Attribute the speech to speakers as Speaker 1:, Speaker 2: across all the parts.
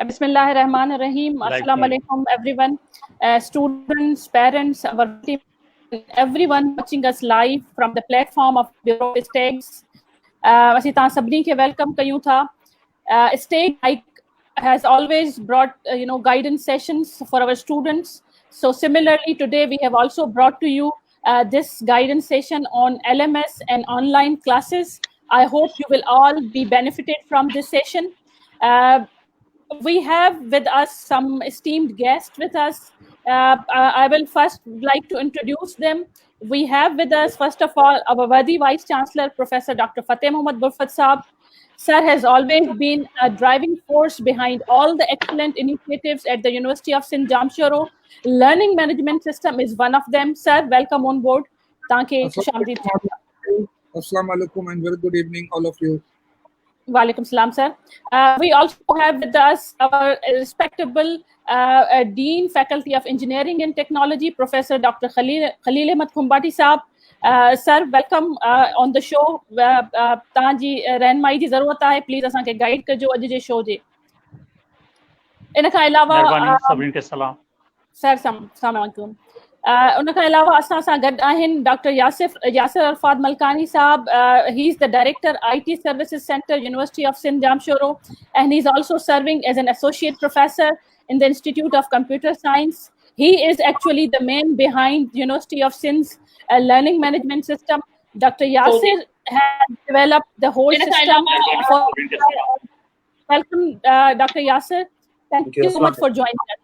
Speaker 1: Bismillahirrahmanirrahim. Assalamu alaikum, everyone. Students, parents, our team, everyone watching us live from the platform of Bureau of Stakes. ਅਸੀਂ ਤਾਂ ਸਭਨੀ ਕੇ welcome ਕਯੂੰ ਥਾ. Stake has always brought guidance sessions for our students. So similarly, today we have also brought to you this guidance session on LMS and online classes. I hope you will all be benefited from this session. We have with us some esteemed guests with us. I will first like to introduce them. We have with us, first of all, our Wadi Vice Chancellor, Professor Dr. Fateh Mohammad Burfat Saab. Sir has always been a driving force behind all the excellent initiatives at the University of Sindh Jamshoro. Learning management system is one of them. Sir, welcome on board. Thank you.
Speaker 2: Assalamu alaikum and very good evening, all of you.
Speaker 1: Walaikum salam, sir. We also have with us our respectable Dean, Faculty of Engineering and Technology, Professor Dr. Khalil Ahmed Khumbati Saab. Sir, welcome on the show. Tanji रहनुमाई जी ज़रूरत आहे, please असांखे guide कजो अॼु जे show जे. इन खां अलावा
Speaker 3: सभिनी खे सलाम.
Speaker 1: सर सलाम अलैकुम. उन खां अलावा असां सां गॾु आहिनि डॉक्टर यासिर अरफात मलकानी साहब. He is the Director, IT Services Center, University of Sindh Jamshoro, and he is also serving as an Associate Professor in the Institute of Computer Science. He is actually the man behind University of Sindh's learning management system. Dr. Yasir has developed the whole system. Welcome, Dr. Yasir. Thank you so much for joining us.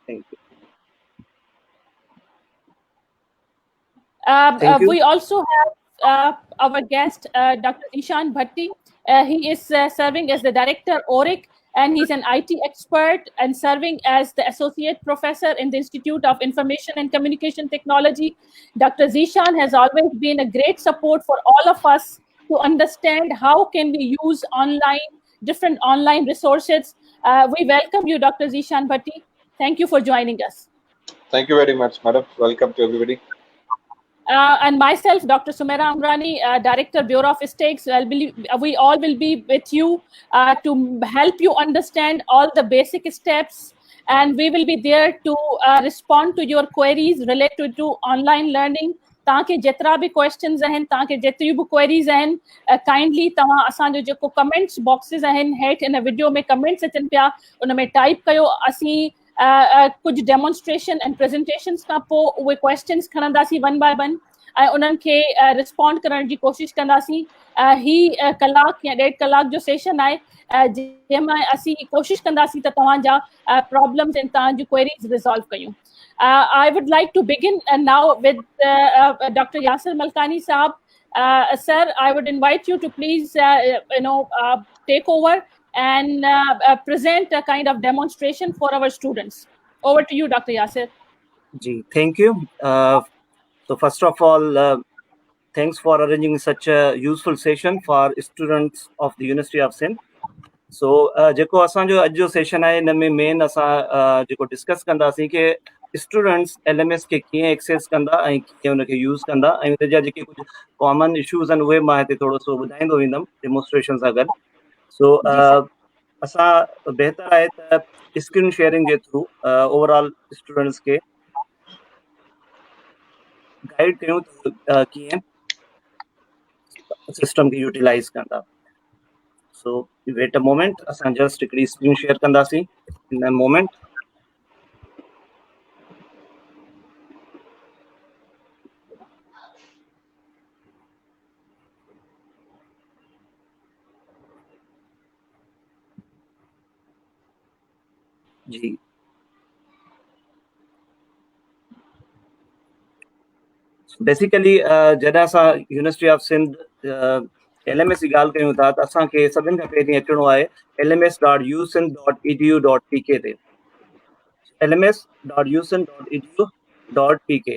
Speaker 4: Thank you.
Speaker 1: We also have our guest, Dr. Ishan Bhatti. He is serving as the Director, ORIC, and he's an IT expert and serving as the Associate Professor in the Institute of Information and Communication Technology. Dr. Zishan has always been a great support for all of us to understand how can we use different online resources. We welcome you, Dr. Zishan Bhatti. Thank you for joining us.
Speaker 5: Thank you very much, madam. Welcome to everybody.
Speaker 1: And myself, Dr. Sumaira Amrani, Director, Bureau of Stakes, we all will be with you to help you understand all the basic steps, and we will be there to respond to your queries related to online learning. ताकि जेतिरा भी questions आहिनि, ताकि जेतिरियूं भी queries आहिनि, kindly तव्हां असांजो जेको कमेंट्स बॉक्सिस आहिनि हेठि इन वीडियो में कमेंट्स अचनि पिया उन में टाइप कयो. असीं कुछ डेमोन्स्ट्रेशन एंड प्रेजेंटेशंस खां पोइ उहे क्वेश्चंस खणंदासीं वन बाय वन ऐं उन्हनि खे रिस्पॉन्ड करण जी कोशिशि कंदासीं. ही कलाक या 1.5 कलाक जो सेशन आहे जंहिंमें असीं कोशिशि कंदासीं त तव्हांजा प्रॉब्लम्स ऐं तव्हांजूं क्वेरीज़ रिज़ॉल्व कयूं. I would like to begin now with Dr. Yasir Malkani Saab. Sir, I would invite you to please take over and present a kind of demonstration for our students. Over to you, Dr. Yasir.
Speaker 4: Ji, thank you. So first of all, thanks for arranging such a useful session for students of the University of Sindh. So जेको असांजो अॼु जो session आहे इन में main असां जेको discuss कंदासीं कि स्टूडेंट्स LMS के कीअं एक्सेस कंदा ऐं कीअं उनखे यूज़ कंदा ऐं उन जा जेके कुझु कॉमन इश्यूज़ आहिनि उहे मां हिते थोरो सो ॿुधाईंदो वेंदुमि डेमोन्स्ट्रेशन सां गॾु. सो असां बहितर आहे त स्क्रीन शेयरिंग जे थ्रू ओवरऑल स्टूडेंट्स खे गाइड कयूं त कीअं सिस्टम खे यूटिलाइज़ कंदा. So wait a moment, असां जस्ट हिकिड़ी स्क्रीन शेयर कंदासीं इन मोमेंट. जी बेसिकली जॾहिं असां यूनिवर्सिटी ऑफ सिंध LMS जी ॻाल्हि कयूं था त असांखे सभिनि खां पहिरीं अचणो आहे lms.usindh.edu.pk ते. lms.usindh.edu.pk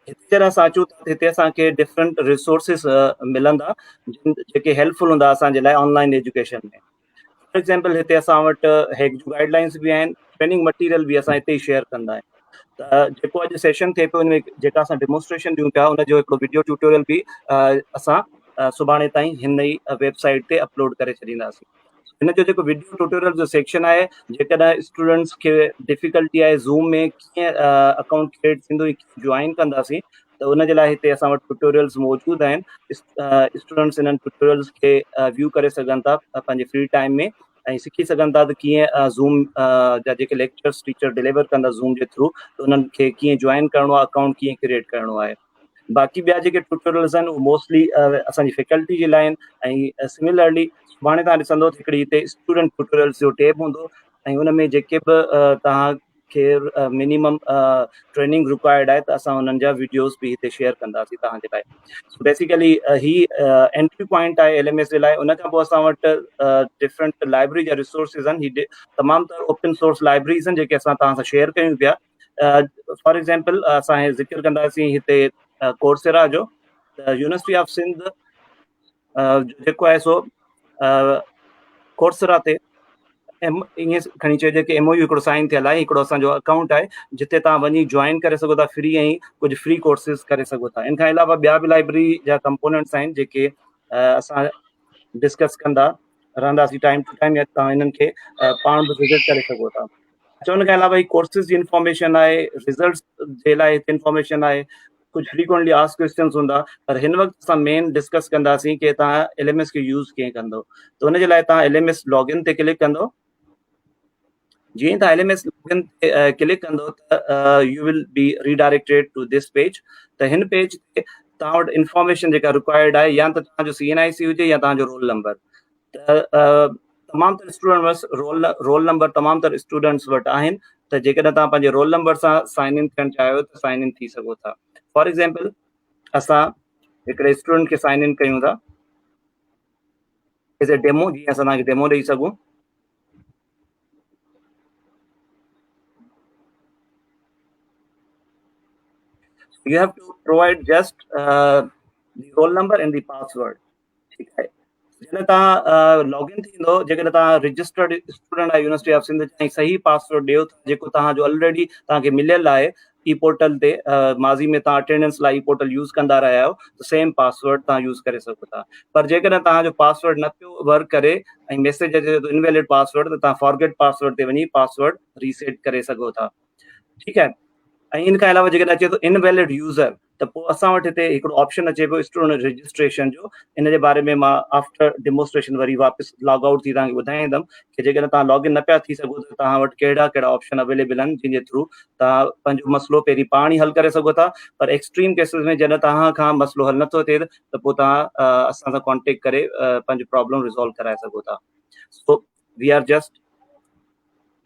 Speaker 4: हिते जॾहिं असां अचूं था हिते असांखे डिफरेंट रिसोर्सिस मिलंदा जेके हेल्पफुल हूंदा असांजे लाइ ऑनलाइन एजुकेशन में. फॉर एग्जाम्पल हिते असां वटि हेक जूं गाइडलाइंस बि आहिनि, ट्रेनिंग मटीरियल बि असां हिते ई शेयर कंदा आहियूं. त जेको अॼु सेशन थिए पियो हुन में जेका असां डेमोन्स्ट्रेशन ॾियूं पिया हुनजो हिकिड़ो वीडियो ट्यूटोरियल बि असां सुभाणे ताईं हिन ई वेबसाइट ते अपलोड करे छॾींदासीं. इन जो जेको वीडियो ट्यूटोरियल जो सेक्शन आहे, जेकॾहिं स्टूडेंट्स खे डिफिकल्टी आहे ज़ूम में कीअं अकाउंट क्रिएट थींदो ऐं ज्वाइन कंदासीं, त उन जे लाइ हिते असां वटि ट्यूटोरियल्स मौजूदु आहिनि। स्टूडेंट्स इन्हनि ट्यूटोरियल्स खे व्यू करे सघनि था पंहिंजे फ्री टाइम में ऐं सिखी सघनि था त कीअं ज़ूम जा जेके लेक्चर्स टीचर डिलीवर कंदा ज़ूम जे थ्रू, त उन्हनि खे कीअं ज्वाइन करिणो आहे, अकाउंट कीअं क्रिएट करिणो आहे। बाक़ी ॿिया जेके ट्यूटोरियल्स आहिनि उहे मोस्टली असांजी फैकल्टी जे लाइ आहिनि। ऐं सिमिलरली सुभाणे तव्हां ॾिसंदो हिकिड़ी हिते स्टूडेंट ट्यूटोरियल्स जो टैब हूंदो ऐं उन में जेके बि तव्हांखे मिनिमम ट्रेनिंग रिक्वायर्ड आहे, त असां उन्हनि जा वीडियोस बि हिते शेयर कंदासीं तव्हांजे लाइ। बेसिकली ही एंट्री पॉइंट आहे LMS जे लाइ। उन खां पोइ असां वटि डिफरेंट लाइब्रेरी जा रिसोर्सिस आहिनि। ही तमामु तर ओपन सोर्स लाइब्रेरीज़ आहिनि जेके असां तव्हां सां शेयर कयूं पिया। फॉर एग्ज़ाम्पल असां ज़िक्र कंदासीं हिते कोर्सेरा जो। यूनिवर्सिटी ऑफ सिंध जेको आहे सो कोर्सेरा ते ईअं खणी चइजे कि MOU हिकिड़ो साइन थियल आहे, हिकिड़ो असांजो अकाउंट आहे जिते तव्हां वञी ज्वाइन करे सघो था फ्री ऐं कुझु फ्री कोर्सिस करे सघो था। इन खां अलावा ॿिया बि लाइब्रेरी जा कंपोनेंट्स आहिनि जेके असां डिस्कस कंदा रहंदासीं टाइम टू टाइम, या तव्हां हिननि खे पाण बि विज़िट करे सघो था। अच्छा, उन खां अलावा ही कोर्सिस जी इंफॉर्मेशन आहे, रिज़ल्ट्स जे लाइ हिते इंफॉर्मेशन आहे, कुझु फ्रीक्वेंटली आस्क क्वेश्चन्स हूंदा। पर हिन वक़्तु असां मेन डिस्कस कंदासीं कि तव्हां LMS खे यूज़ कीअं कंदो। त उन जे लाइ तव्हां LMS लॉगिन ते क्लिक कंदो। जीअं तव्हां LMS लॉगिन ते क्लिक कंदो त you will be redirected to this page. त हिन पेज ते तव्हां वटि इंफॉर्मेशन जेका रिक्वायर्ड आहे, या त तव्हांजो CNIC हुजे या तव्हांजो रोल नंबर। त तमामु तर स्टूडेंट वटि रोल नंबर तमामु तर स्टूडेंट्स वटि आहिनि। त जेकॾहिं तव्हां पंहिंजे रोल नंबर सां साइन इन थियणु चाहियो त साइन इन थी सघो था। फॉर एग्ज़ाम्पल असां हिकिड़े स्टूडेंट खे साइन इन कयूं था एज़ ए डेमो, जीअं असां तव्हांखे डेमो ॾेई सघूं। You have to provide just the roll number and the password. ठीक है। जॾहिं तव्हां लॉगिन थींदो, जेकॾहिं तव्हां रजिस्टर्ड स्टूडेंट आहे यूनिवर्सिटी ऑफ सिंध, ऐं सही पासवर्ड ॾियो जेको तव्हांजो ऑलरेडी तव्हांखे मिलियल आहे ई पोर्टल ते, माज़ी में तव्हां अटेंडेंस लाइ ई पोर्टल यूज़ कंदा रहिया आहियो, त सेम पासवर्ड तव्हां यूज़ करे सघो था। पर जेकॾहिं तव्हांजो पासवर्ड न पियो वर्क करे ऐं मैसेज अचे थो इनवैलिड पासवर्ड, त तव्हां फॉरगेट पासवर्ड ते वञी पासवर्ड रीसेट करे सघो था। ठीकु आहे। ऐं इन खां अलावा जेकॾहिं अचे थो इनवैलिड यूज़र, त पोइ असां वटि हिते हिकिड़ो ऑप्शन अचे पियो स्टूडेंट रजिस्ट्रेशन जो। इन जे बारे में मां आफ्टर डिमोस्ट्रेशन वरी वापसि लॉग आउट थी तव्हांखे ॿुधाईंदुमि कि जेकॾहिं तव्हां लॉगिन न पिया थी सघो त तव्हां वटि कहिड़ा कहिड़ा ऑप्शन अवेलेबल आहिनि जंहिंजे थ्रू तव्हां पंहिंजो मसइलो पहिरीं पाण ई हल करे सघो था। पर एक्सट्रीम केसिस में जॾहिं तव्हां खां मसइलो हल नथो थिए त पोइ तव्हां असां सां कॉन्टेक्ट करे पंहिंजो प्रॉब्लम रिज़ॉल्व कराए सघो था। So we are just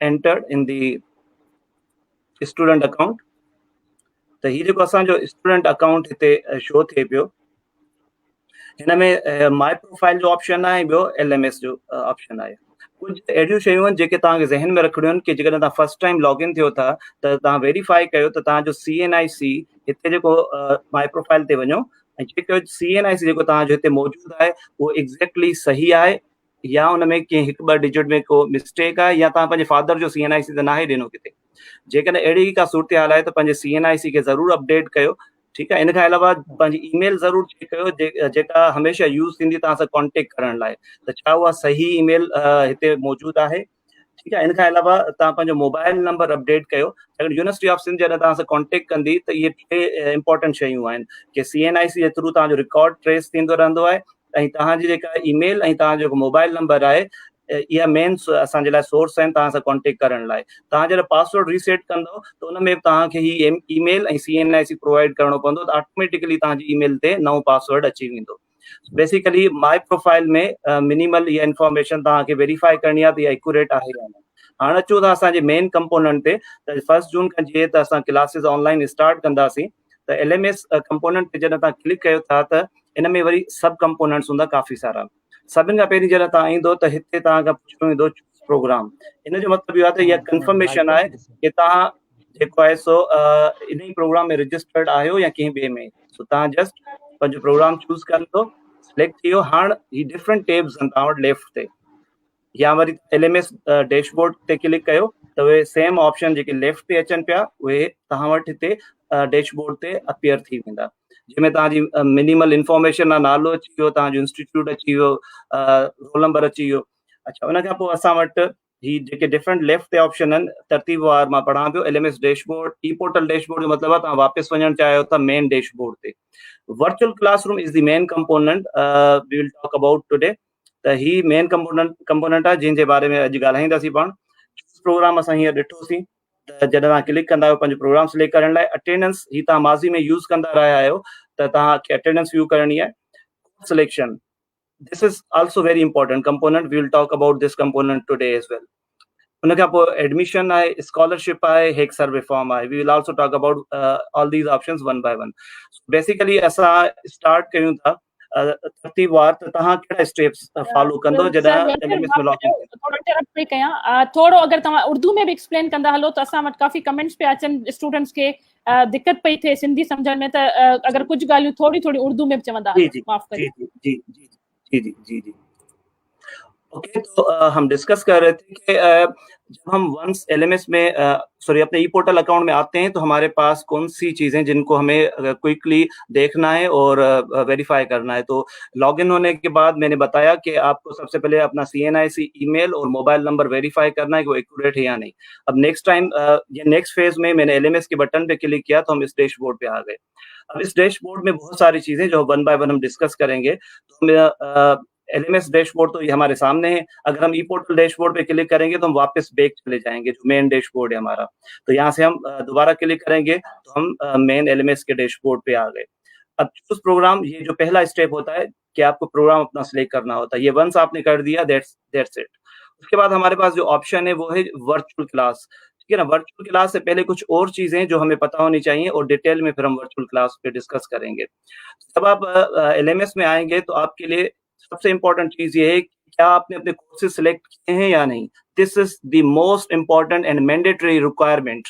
Speaker 4: entered in the student account. त हीउ जेको असांजो स्टूडेंट अकाउंट हिते शो थिए पियो, हिन में माई प्रोफाइल जो ऑप्शन आहे, ॿियो LMS जो ऑप्शन आहे। कुझु अहिड़ियूं शयूं आहिनि जेके तव्हांखे ज़हन में रखणियूं आहिनि कि जेकॾहिं तव्हां फर्स्ट टाइम लॉगिन थियो था त तव्हां वेरीफाई कयो त तव्हांजो CNIC हिते जेको माई प्रोफाइल ते वञो ऐं चेक कयो CNIC जेको तव्हांजो हिते मौजूदु आहे उहो एग्ज़ैक्टली सही आहे, या उन में कंहिं 1-2 डिजिट में को मिस्टेक आहे, या तव्हां पंहिंजे फादर जो CNIC त नाहे ॾिनो किथे। जेकॾहिं अहिड़ी का सूरत हाल आहे त पंहिंजे CNIC खे ज़रूरु अपडेट कयो। ठीकु आहे। इन खां अलावा पंहिंजी ईमेल ज़रूरु चेक कयो जेका हमेशह यूज़ थींदी तव्हां सां कॉन्टेक्ट करण लाइ, त छा उहा सही ईमेल हिते मौजूदु आहे। ठीकु आहे। इन खां अलावा तव्हां पंहिंजो मोबाइल नंबर अपडेट कयो, छाकाणि यूनिवर्सिटी ऑफ सिंध जॾहिं तव्हां सां कॉन्टेक्ट कंदी त इहे 3 इंपॉर्टेंट शयूं आहिनि कि CNIC जे थ्रू तव्हांजो रिकॉर्ड ट्रेस थींदो रहंदो आहे, ऐं तव्हांजी जेका ईमेल ऐं तव्हांजो जेको मोबाइल नंबर आहे इहा मेन असांजे लाइ सोर्स आहिनि तव्हां सां कॉन्टेक्ट करण लाइ। तव्हां जॾहिं पासवर्ड रीसेट कंदो त उन में तव्हांखे ही ईमेल ऐं CNIC प्रोवाइड करिणो पवंदो, त ऑटोमेटिकली तव्हांजी ईमेल ते नओं पासवर्ड अची वेंदो। बेसिकली माई प्रोफाइल में मिनिमल इहा इंफॉर्मेशन तव्हांखे वेरीफाई करणी आहे त इहा एक्यूरेट आहे या न। हाणे अचूं था असांजे मेन कंपोनेंट ते। त 1 जून खां जीअं त असां क्लासिस ऑनलाइन स्टार्ट कंदासीं, त LMS कंपोनेंट ते जॾहिं तव्हां क्लिक कयो था त इन में वरी सब कंपोनेंट्स हूंदा काफ़ी सारा। सभिनि खां पहिरीं जॾहिं तव्हां ईंदो त हिते तव्हां खां पुछिणो ईंदो प्रोग्राम। इन जो मतिलबु इहो आहे त इहा कंफर्मेशन आहे कि तव्हां जेको आहे सो इन ई प्रोग्राम में रजिस्टर्ड आहियो या कंहिं ॿिए में। सो तव्हां जस्ट पंहिंजो प्रोग्राम चूज़ कंदो, सिलेक्ट थी वियो। हाणे ही डिफरेंट टैब्स आहिनि तव्हां वटि लेफ्ट ते, या वरी LMS डैशबोर्ड ते क्लिक कयो त उहे सेम ऑप्शन जेके लेफ्ट ते अचनि पिया उहे तव्हां वटि हिते डैशबोर्ड ते अपीयर थी वेंदा, जंहिंमें तव्हांजी मिनिमल इंफॉर्मेशन आहे, नालो अची वियो, तव्हांजो इंस्टीट्यूट अची वियो, रोल नंबर अची वियो। अच्छा उन खां पोइ असां वटि ही जेके डिफरेंट लेफ्ट ते ऑप्शन आहिनि तरतीबवार मां पढ़ां पियो LMS डैशबोर्ड ई पोर्टल डैशबोर्ड जो मतिलबु आहे तव्हां वापसि वञणु चाहियो था मेन डैशबोर्ड ते virtual classroom is the main component we will talk about today त ही मेन कंपोनेंट आहे जंहिंजे बारे में अॼु ॻाल्हाईंदासीं पाण प्रोग्राम असां हीअं ॾिठोसीं त जॾहिं तव्हां क्लिक कंदा आहियो पंहिंजो प्रोग्राम सिलेक्ट करण लाइ अटेंडेंस ही तव्हां माज़ी में यूज़ कंदा रहिया आहियो त तव्हांखे अटेंडेंस व्यू करणी आहे selection this is also very important component we will talk about this component today as well उन खां पोइ एडमिशन आहे स्कॉलरशिप आहे हिकु सर्वे फॉर्म आहे we will also talk about all these options one by one basically असां start कयूं था तरतीबवार त तव्हां कहिड़ा स्टेप्स फॉलो कंदो जॾहिं LMS में लॉगिन
Speaker 1: थोरो इंटरप्ट पई कयां थोरो अगरि तव्हां उर्दू में बि एक्सप्लेन कंदा हलो त असां वटि काफ़ी कमेंट्स पिया अचनि स्टूडेंट्स खे दिक़त पई थिए सिंधी सम्झण में त अगरि कुझु ॻाल्हियूं थोरी थोरी उर्दू में बि चवंदा माफ़ करियो
Speaker 4: जी जी जी जी जी ओके तो हम डिस्कस कर रहे थे कि जब हम वंस LMS में सॉरी अपने ई पोर्टल अकाउंट में आते हैं तो हमारे पास कौन सी चीज़ें जिनको हमें क्विकली देखना है और वेरीफाई करना है तो लॉगिन होने के बाद मैंने बताया कि आपको सबसे पहले अपना CNIC ईमेल और मोबाइल नंबर वेरीफाई करना है कि वो एक्यूरेट है या नहीं अब नेक्स्ट टाइम ये नेक्स्ट फेज में मैंने LMS के बटन पे क्लिक किया तो हम इस डैशबोर्ड पे आ गए अब इस डैशबोर्ड में बहुत सारी चीज़ें जो वन बाय वन हम डिस्कस करेंगे तो LMS डैशबोर्ड तो ये हमारे सामने है अगर हम ई पोर्टल डैशबोर्ड पे क्लिक करेंगे तो हम वापस बैक चले जाएंगे जो मेन डैशबोर्ड है हमारा तो यहाँ से हम दोबारा क्लिक करेंगे तो हम मेन LMS के डैशबोर्ड पे आ गए अब चूज प्रोग्राम ये जो पहला स्टेप होता है कि आपको प्रोग्राम अपना सिलेक्ट करना होता है ये वंस आपने कर दिया दैट्स इट उसके बाद हमारे पास जो ऑप्शन है वो है वर्चुअल क्लास ठीक है ना वर्चुअल क्लास से पहले कुछ और चीजें जो हमें पता होनी चाहिए और डिटेल में फिर हम वर्चुअल क्लास पे डिस्कस करेंगे जब आप LMS में आएंगे तो आपके लिए सबसे इंपॉर्टेंट चीज ये है कि क्या आपने अपने कोर्सेज सिलेक्ट किए हैं या नहीं this is the most important and mandatory requirement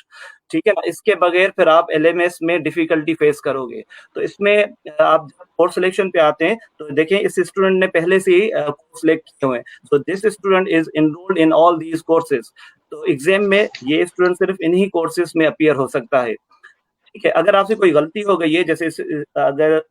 Speaker 4: ठीक है ना इसके बगैर फिर आप LMS में डिफिकल्टी फेस करोगे तो इसमें आप कोर्स सिलेक्शन पे आते हैं तो देखें इस स्टूडेंट ने पहले से ही कोर्स सिलेक्ट किए हुए हैं so this student is enrolled in all these courses तो एग्जाम में ये स्टूडेंट सिर्फ इन्हीं कोर्सेज में अपीयर हो सकता है ठीक है अगर आपसे कोई गलती हो गई है जैसे अगर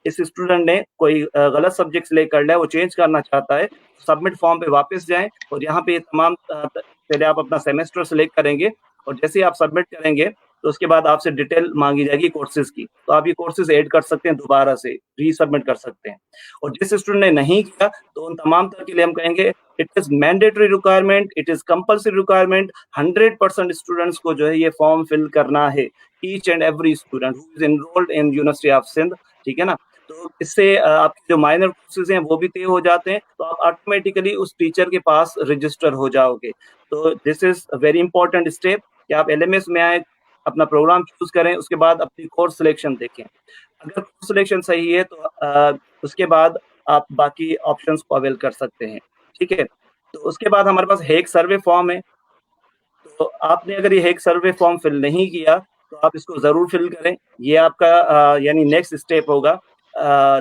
Speaker 4: इस स्टूडेंट ने कोई गलत सब्जेक्ट सिलेक्ट कर लिया वो चेंज करना चाहता है सबमिट फॉर्म पे वापस जाएं और यहाँ पे तमाम पहले आप अपना सेमेस्टर सिलेक्ट करेंगे और जैसे ही आप सबमिट करेंगे तो उसके बाद आपसे डिटेल मांगी जाएगी कोर्सेज की तो आप ये कोर्सेज ऐड कर सकते हैं दोबारा से रीसबमिट कर सकते हैं और जिस स्टूडेंट ने नहीं किया तो उन तमाम तरह के लिए हम कहेंगे it is mandatory requirement it is compulsory requirement 100% students को जो है ये फॉर्म फिल करना है each and every student who is enrolled in university of Sindh ठीक है ना तो इससे आपके जो माइनर कोर्सेज हैं वो भी तय हो जाते हैं तो आप ऑटोमेटिकली उस टीचर के पास रजिस्टर हो जाओगे तो this is a very important step कि आप LMS में आए अपना प्रोग्राम चूज करें उसके बाद अपनी कोर्स सिलेक्शन देखें अगर कोर्स सिलेक्शन सही है तो उसके बाद आप बाकी ऑप्शंस को अवेल कर सकते हैं ठीक है तो उसके बाद हमारे पास एक सर्वे फॉर्म है तो आपने अगर ये एक सर्वे फॉर्म फिल नहीं किया तो आप इसको जरूर फिल करें ये आपका यानी नेक्स्ट स्टेप होगा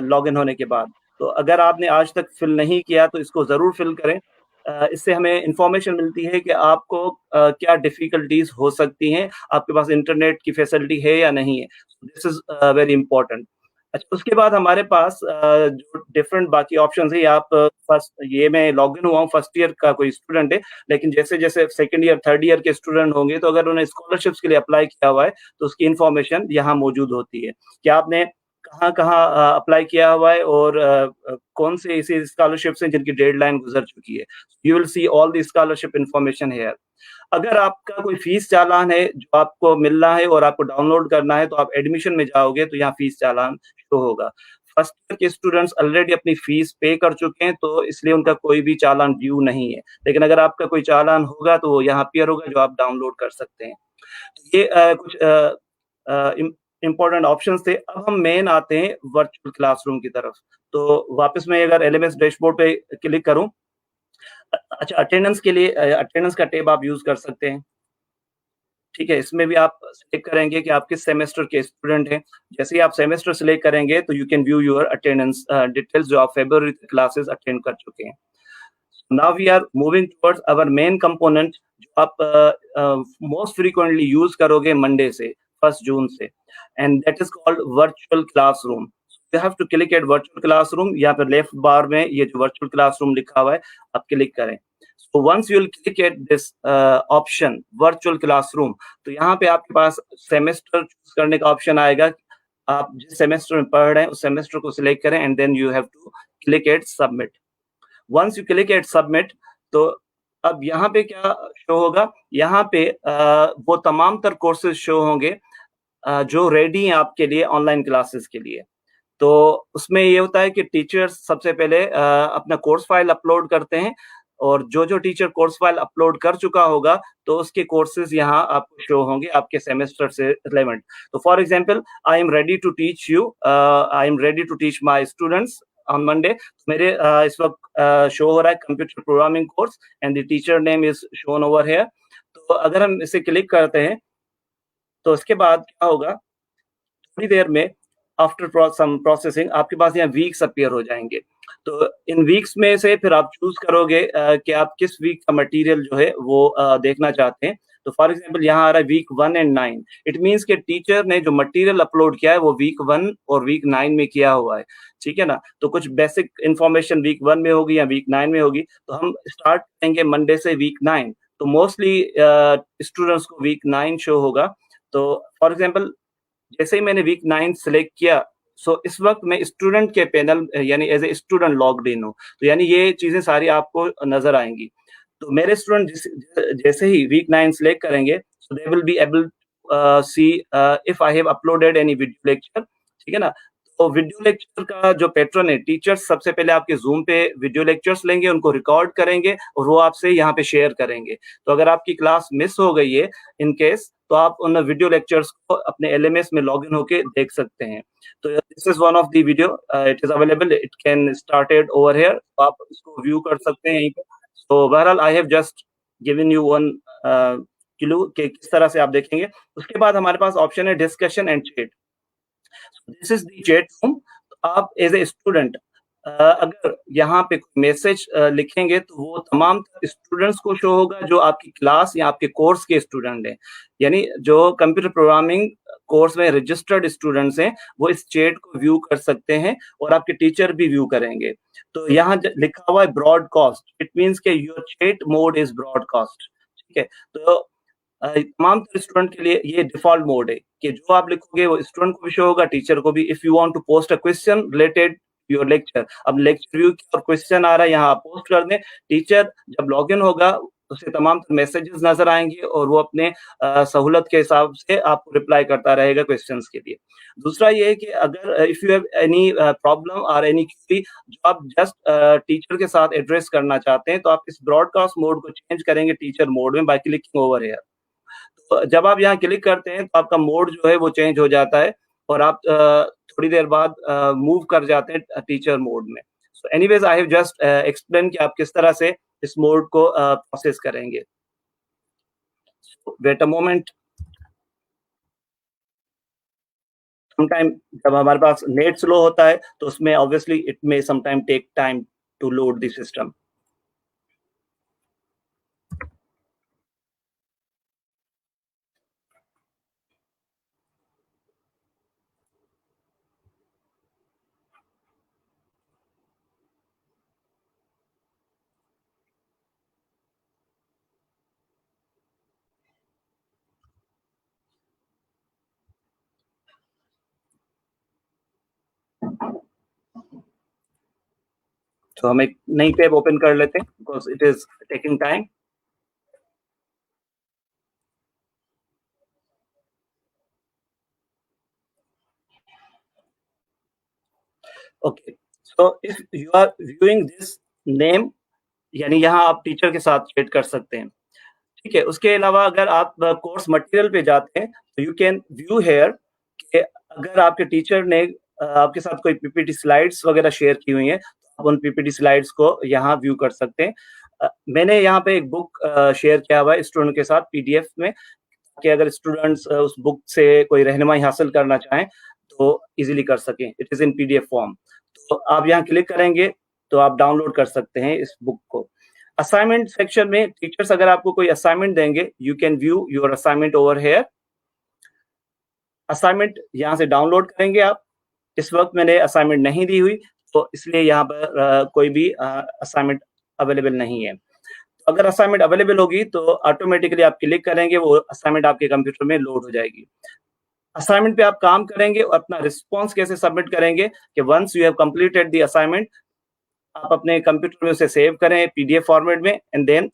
Speaker 4: लॉगिन होने के बाद तो अगर आपने आज तक फिल नहीं किया तो इसको जरूर फिल करें इससे हमें इंफॉर्मेशन मिलती है कि आपको क्या डिफिकल्टीज हो सकती हैं आपके पास इंटरनेट की फैसिलिटी है या नहीं है दिस इज वेरी इंपॉर्टेंट अच्छा उसके बाद हमारे पास जो डिफरेंट बाकी ऑप्शंस है आप फर्स्ट ये मैं लॉगिन हुआ हूँ फर्स्ट ईयर का कोई स्टूडेंट है लेकिन जैसे जैसे सेकंड ईयर थर्ड ईयर के स्टूडेंट होंगे तो अगर उन्हें स्कॉलरशिप्स के लिए अप्लाई किया हुआ है तो उसकी इन्फॉर्मेशन यहाँ मौजूद होती है कि आपने कहाँ कहाँ अप्लाई किया हुआ है और कौन से ऐसी स्कॉलरशिप्स हैं जिनकी डेडलाइन गुजर चुकी है U will see all the scholarship information है अगर आपका कोई फीस चालान है जो आपको मिलना है और आपको डाउनलोड करना है तो आप एडमिशन में जाओगे तो यहाँ फीस चालान शो होगा फर्स्ट ईयर के स्टूडेंट्स ऑलरेडी अपनी फीस पे कर चुके हैं तो इसलिए उनका कोई भी चालान ड्यू नहीं है लेकिन अगर आपका कोई चालान होगा तो वो यहाँ अपीयर होगा जो आप डाउनलोड कर सकते हैं ये कुछ इंपॉर्टेंट ऑप्शंस थे अब हम मेन आते हैं वर्चुअल क्लासरूम की तरफ तो वापस मैं अगर LMS डैशबोर्ड पे क्लिक करूं अच्छा अटेंडेंस के लिए अटेंडेंस का टैब आप यूज कर सकते हैं ठीक है इसमें भी आप सिलेक्ट करेंगे कि आप किस सेमेस्टर के स्टूडेंट हैं जैसे ही आप सेमेस्टर सिलेक्ट करेंगे तो you can view your attendance details जो आप फरवरी क्लासेस अटेंड कर चुके हैं now we are moving towards our main component जो आप मोस्ट फ्रीक्वेंटली यूज करोगे मंडे से 1 जून से and that is called virtual classroom you have to click at virtual classroom. यहाँ पर लेफ्ट बार में ये जो virtual classroom लिखा हुआ है आप क्लिक करें. So once you will click at this option virtual classroom, तो यहाँ पे आपके पास सेमेस्टर चूज करने का ऑप्शन आएगा. आप जिस सेमेस्टर में पढ़ रहे हैं उस सेमेस्टर को सिलेक्ट करें and then you have to click at submit. Once you click at submit, तो अब यहाँ पे क्या शो होगा, यहाँ पे वो तमाम तर कोर्सेज शो होंगे जो रेडी हैं आपके लिए ऑनलाइन क्लासेस के लिए. तो उसमें ये होता है कि टीचर्स सबसे पहले अपना कोर्स फाइल अपलोड करते हैं, और जो टीचर कोर्स फाइल अपलोड कर चुका होगा तो उसके कोर्सेज यहाँ आपको शो होंगे आपके सेमेस्टर से रिलेवेंट. तो for example, I am ready to teach you, I am ready to teach my students on Monday. मेरे इस वक्त शो हो रहा है computer programming course and the teacher name is shown over here. तो अगर हम इसे क्लिक करते हैं तो इसके बाद क्या होगा, थोड़ी देर में आफ्टर सम प्रोसेसिंग आपके पास यहाँ वीक्स अपीयर हो जाएंगे. तो इन वीक्स में से फिर आप चूज करोगे कि आप किस वीक का मटेरियल जो है वो देखना चाहते हैं. तो फॉर एग्जांपल यहाँ आ रहा है वीक 1 एंड 9. इट मींस कि टीचर ने जो मटेरियल अपलोड किया है वो वीक 1 और वीक 9 में किया हुआ है. ठीक है ना. तो कुछ बेसिक इंफॉर्मेशन वीक 1 में होगी या वीक 9 में होगी. तो हम स्टार्ट करेंगे मंडे से वीक 9. तो मोस्टली स्टूडेंट्स को वीक 9 शो होगा. तो फॉर एग्जाम्पल जैसे ही मैंने वीक 9 सिलेक्ट किया, सो इस वक्त मैं स्टूडेंट के पैनल यानी age a student logged in हूँ. तो यानी ये चीजें सारी आपको नजर आएंगी. तो मेरे स्टूडेंट जैसे ही वीक 9 सिलेक्ट करेंगे, so they will be able see if I have uploaded any video lecture. ठीक है ना. तो वीडियो लेक्चर का जो पैटर्न है, टीचर्स सबसे पहले आपके जूम पे वीडियो लेक्चर्स लेंगे, उनको रिकॉर्ड करेंगे और वो आपसे यहाँ पे शेयर करेंगे. तो अगर आपकी क्लास मिस हो गई है इन केस, तो आप उन वीडियो लेक्चर्स को अपने LMS में लॉगिन होके देख सकते हैं. तो this is one of the video, it is available, it can started over here. तो आप इसको व्यू कर सकते हैं यहीं पे. तो बहरहाल I have just given you one clue कि किस तरह से आप देखेंगे. उसके बाद हमारे पास ऑप्शन है discussion and chat. This is the chat room. आप एज ए स्टूडेंट अगर यहाँ पे मैसेज लिखेंगे तो वो तमाम स्टूडेंट्स को शो होगा जो आपकी क्लास या आपके कोर्स के स्टूडेंट हैं. यानी जो कंप्यूटर प्रोग्रामिंग कोर्स में रजिस्टर्ड स्टूडेंट्स हैं वो इस चैट को व्यू कर सकते हैं और आपके टीचर भी व्यू करेंगे. तो यहाँ लिखा हुआ है ब्रॉडकास्ट. इट मीन्स के your chat mode is broadcast. ठीक है. तो तमाम स्टूडेंट के लिए ये डिफॉल्ट मोड है कि जो आप लिखोगे वो स्टूडेंट को भी शो होगा, टीचर को भी. If you want to post a question related your lecture, अब लेक्चर व्यू और क्वेश्चन आ रहा है यहाँ आप पोस्ट कर दें. टीचर जब लॉगिन होगा उसे तमाम मैसेजेस नजर आएंगे और वो अपने सहूलत के हिसाब से आपको रिप्लाई करता रहेगा क्वेश्चंस के लिए. दूसरा ये है कि अगर if U have any problem और एनी क्वेरी जो आप जस्ट टीचर के साथ एड्रेस करना चाहते हैं, तो आप इस ब्रॉडकास्ट मोड को चेंज करेंगे टीचर मोड में बाय क्लिकिंग ओवर हियर. तो जब आप यहाँ क्लिक करते हैं तो आपका मोड जो है वो चेंज हो जाता है और आप थोड़ी देर बाद मूव कर जाते हैं टीचर मोड में. So anyways I have just explain कि आप किस तरह से इस मोड को प्रोसेस करेंगे. Wait a moment. समटाइम जब हमारे पास नेट स्लो होता है तो उसमें obviously it may sometime take time to load the system. तो हम एक नई टैब ओपन कर लेते हैं because it is taking time. Okay. So if you are viewing this name, यानी यहाँ आप टीचर के साथ चैट कर सकते हैं. ठीक है. उसके अलावा अगर आप कोर्स मटेरियल पे जाते हैं तो यू कैन व्यू हेयर कि अगर आपके टीचर ने आपके साथ कोई PPT स्लाइड्स वगैरह शेयर की हुई हैं, आप उन PPT स्लाइड्स को यहाँ व्यू कर सकते हैं. मैंने यहाँ पे एक बुक शेयर किया हुआ है स्टूडेंट के साथ PDF में, कि अगर स्टूडेंट्स उस बुक से कोई रहनुमाई हासिल करना चाहें तो इजीली कर सकें. It is in PDF form. तो आप यहाँ क्लिक करेंगे तो आप डाउनलोड कर सकते हैं इस बुक को. असाइनमेंट सेक्शन में टीचर्स अगर आपको कोई असाइनमेंट देंगे, U can view your assignment over here. Assignment यहाँ से डाउनलोड करेंगे आप इस वक्त मैंने असाइनमेंट नहीं दी हुई, तो इसलिए यहाँ पर कोई भी असाइनमेंट अवेलेबल नहीं है। अगर असाइनमेंट अवेलेबल होगी तो ऑटोमेटिकली आप क्लिक करेंगे, वो असाइनमेंट आपके कंप्यूटर में लोड हो जाएगी। असाइनमेंट पे आप काम करेंगे और अपना रिस्पॉन्स कैसे सबमिट करेंगे कि once you have completed the assignment, आप अपने कंप्यूटर में उसे सेव करें पीडीएफ फॉर्मेट में एंड देन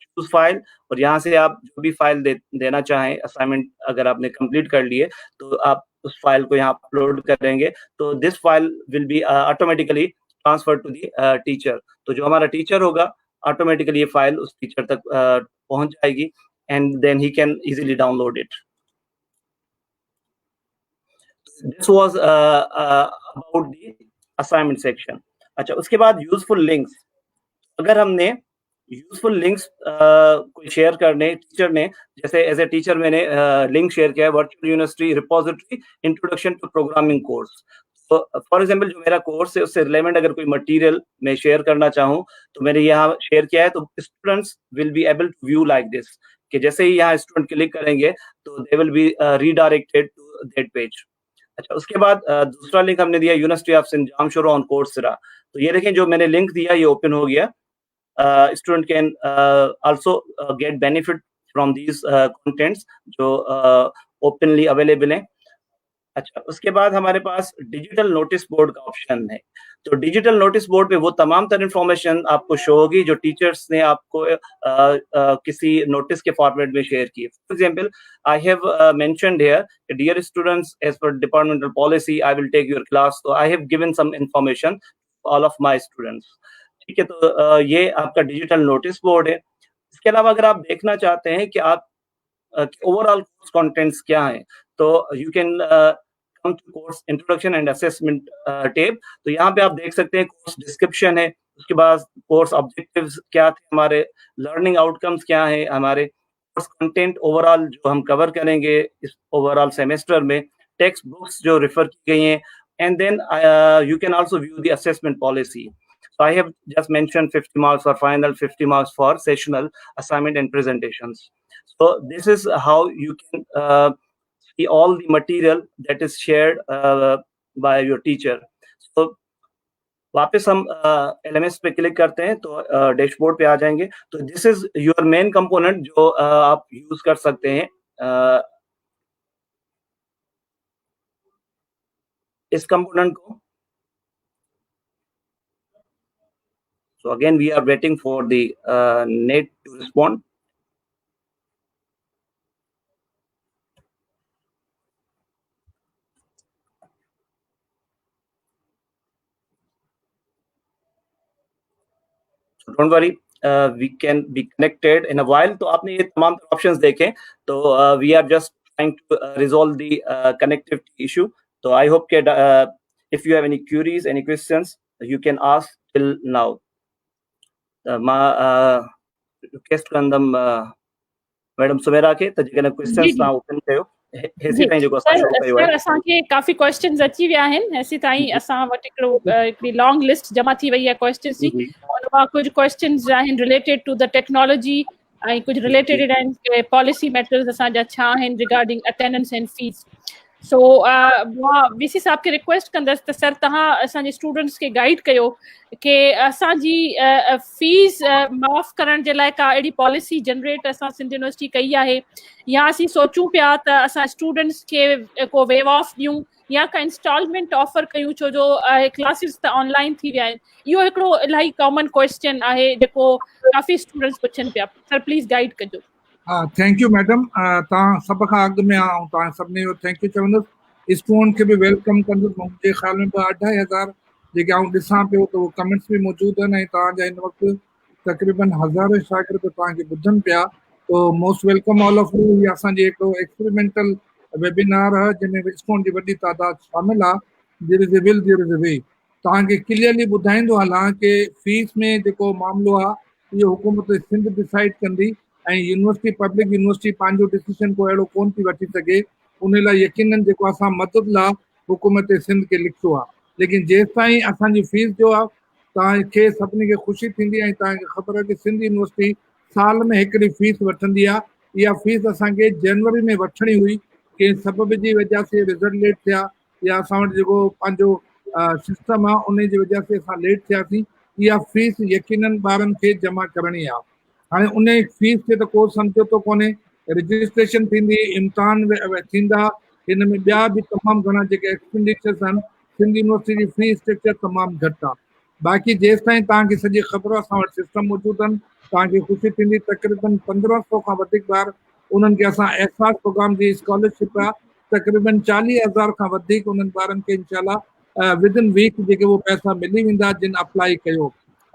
Speaker 4: चूज फाइल, और यहाँ से आप जो भी फाइल देना चाहें असाइनमेंट अगर आपने कंप्लीट कर लिए तो आप उस फाइल को यहाँ अपलोड करेंगे, तो this file will be automatically transfer to the teacher. तो जो हमारा टीचर होगा ऑटोमेटिकली ये फाइल उस टीचर तक पहुंच जाएगी and then he can easily download it. This was about the assignment section. अच्छा, उसके बाद यूजफुल लिंक्स। अगर हमने यूजफुल लिंक्स कोई शेयर करने टीचर ने, जैसे एज ए टीचर मैंने लिंक शेयर किया है virtual university repository introduction to programming course. तो फॉर एग्जांपल जो मेरा कोर्स है उससे रिलेवेंट अगर कोई मटेरियल मैं शेयर करना चाहूँ तो मैंने यहाँ शेयर किया है, तो students will be able to view like this, कि जैसे ही यहाँ स्टूडेंट क्लिक करेंगे तो they will be redirected to that page. अच्छा, उसके बाद दूसरा लिंक हमने दिया university of Sindh Jamshoro on Coursera. तो ये देखें जो मैंने लिंक दिया ये ओपन हो गया। Student can also get benefit from these contents जो ओपनली अवेलेबल हैं। अच्छा, उसके बाद हमारे पास डिजिटल नोटिस बोर्ड का ऑप्शन है। तो डिजिटल नोटिस बोर्ड पे वो तमाम तर इन्फॉर्मेशन आपको शो होगी जो टीचर्स ने आपको किसी नोटिस के फॉर्मेट में शेयर की। For example, I have mentioned here, dear students, as per departmental policy I will take your class, तो I have given some information all of my students. ठीक है, तो ये आपका डिजिटल नोटिस बोर्ड है। इसके अलावा अगर आप देखना चाहते हैं कि आप ओवरऑल कोर्स कंटेंट्स क्या हैं, तो you can come to course introduction and assessment tab. तो यहाँ पे आप देख सकते हैं कोर्स डिस्क्रिप्शन है, उसके बाद कोर्स ऑब्जेक्टिव्स क्या थे हमारे, लर्निंग आउटकम्स क्या है हमारे, कोर्स कंटेंट ओवरऑल जो हम कवर करेंगे इस ओवरऑल सेमेस्टर में, टेक्स्ट बुक्स जो रेफर की गई हैं, and then you can also view the assessment policy. So I have just mentioned 50 marks for final, 50 marks for sessional assignment and presentations. So this is how you can see all the material that is shared by your teacher. So वापस हम LMS पे click करते हैं तो dashboard पे आ जाएंगे। तो this is your main component जो आप use कर सकते हैं इस component को। So again, we are waiting for the net to respond. So don't worry, we can be connected in a while. तो आपने ये तमाम options देखें, तो we are just trying to resolve the connectivity issue. So I hope that if you have any queries, any questions, you can ask till now. Request कंदम madam Sumera के त जेकॾहिं क्वेश्चन्स तव्हां ओपन कयो हेसी ताईं जेको असां शो कयो आहे।
Speaker 1: असांखे काफ़ी क्वेश्चन्स अची विया आहिनि, हेसी ताईं असां वटि हिकिड़ी लॉन्ग लिस्ट जमा थी वई आहे क्वेश्चन्स जी। उन मां कुझु क्वेश्चन्स आहिनि रिलेटेड टू द टेक्नोलॉजी ऐं कुझु रिलेटेड आहिनि पॉलिसी मैटर्स असांजा छा आहिनि रिगार्डिंग अटेंडेंस एंड फीस। सो मां वीसी साहब खे रिक्वेस्ट कंदसि त सर तव्हां असांजे स्टूडेंट्स खे गाइड कयो कि असांजी फीस माफ़ करण जे लाइ का अहिड़ी पॉलिसी जनरेट असां सिंध यूनिवर्सिटी कई आहे, या असीं सोचूं पिया त असां स्टूडेंट्स खे को वेव ऑफ ॾियूं या का इंस्टॉलमेंट ऑफर कयूं, छो जो क्लासिस त ऑनलाइन थी विया आहिनि। इहो हिकिड़ो इलाही कॉमन क्वेश्चन आहे जेको काफ़ी स्टूडेंट्स पुछनि पिया। सर प्लीज़ गाइड कजो।
Speaker 2: थैंक यू मैडम, तव्हां सभ खां अॻु में ऐं तव्हां सभिनी जो थैंक यू चवंदुसि। स्टूडेंट खे बि वेलकम कंदुसि। मुंहिंजे ख़्याल में 2-2.5 जेके आउं ॾिसां पियो त उहे कमेंट्स बि मौजूदु आहिनि ऐं तव्हांजा हिन वक़्तु तक़रीबन 1000 शागिर्द तव्हांखे ॿुधनि पिया। तो most welcome all of U. हीअ असांजी हिकिड़ो एक्सपेरिमेंटल वेबिनार आहे जंहिंमें स्टूडेंट जी वॾी तादाद शामिल आहे। There is a will there is a way. तव्हांखे क्लियरली ॿुधाईंदो हलां कि फीस में जेको मामिलो आहे इहो हुकूमत सिंध डिसाइड कंदी ऐं यूनिवर्सिटी पब्लिक यूनिवर्सिटी पंहिंजो डिसीजन को अहिड़ो कोन थी वठी सघे। उन लाइ यकीनन जेको असां मदद लाइ हुकूमत सिंध खे लिखियो आहे। लेकिन जेसि ताईं असांजी फीस जो आहे तव्हांखे सभिनी खे ख़ुशी थींदी ऐं तव्हांखे ख़बर आहे कि सिंध यूनिवर्सिटी साल में हिकिड़ी फीस वठंदी आहे। इहा फीस असांखे जनवरी में वठणी हुई, कंहिं सबब जी वजह से रिज़ल्ट लेट थिया या असां वटि जेको पंहिंजो सिस्टम आहे उन जी वजह से असां लेट थियासीं। इहा फीस यकीनन ॿारनि खे जमा करणी आहे। हाणे उन फीस खे त को सम्झो थो कोन्हे, रजिस्ट्रेशन थींदी, इम्तिहान थींदा, हिन में ॿिया बि तमामु घणा जेके एक्सपेंडिचर्स आहिनि। सिंध यूनिवर्सिटी जी फी स्ट्रक्चर तमामु घटि आहे। बाक़ी जेसि ताईं तव्हांखे सॼी ख़बर आहे, असां वटि सिस्टम मौजूदु आहिनि, तव्हांखे ख़ुशी थींदी। तक़रीबन 1500 खां वधीक ॿार उन्हनि खे असां एहसास प्रोग्राम जी स्कॉलरशिप आहे, तक़रीबन 40,000 खां वधीक उन्हनि ॿारनि खे इनशाला विदिन वीक जेके उहे पैसा मिली वेंदा जिन अप्लाई कयो।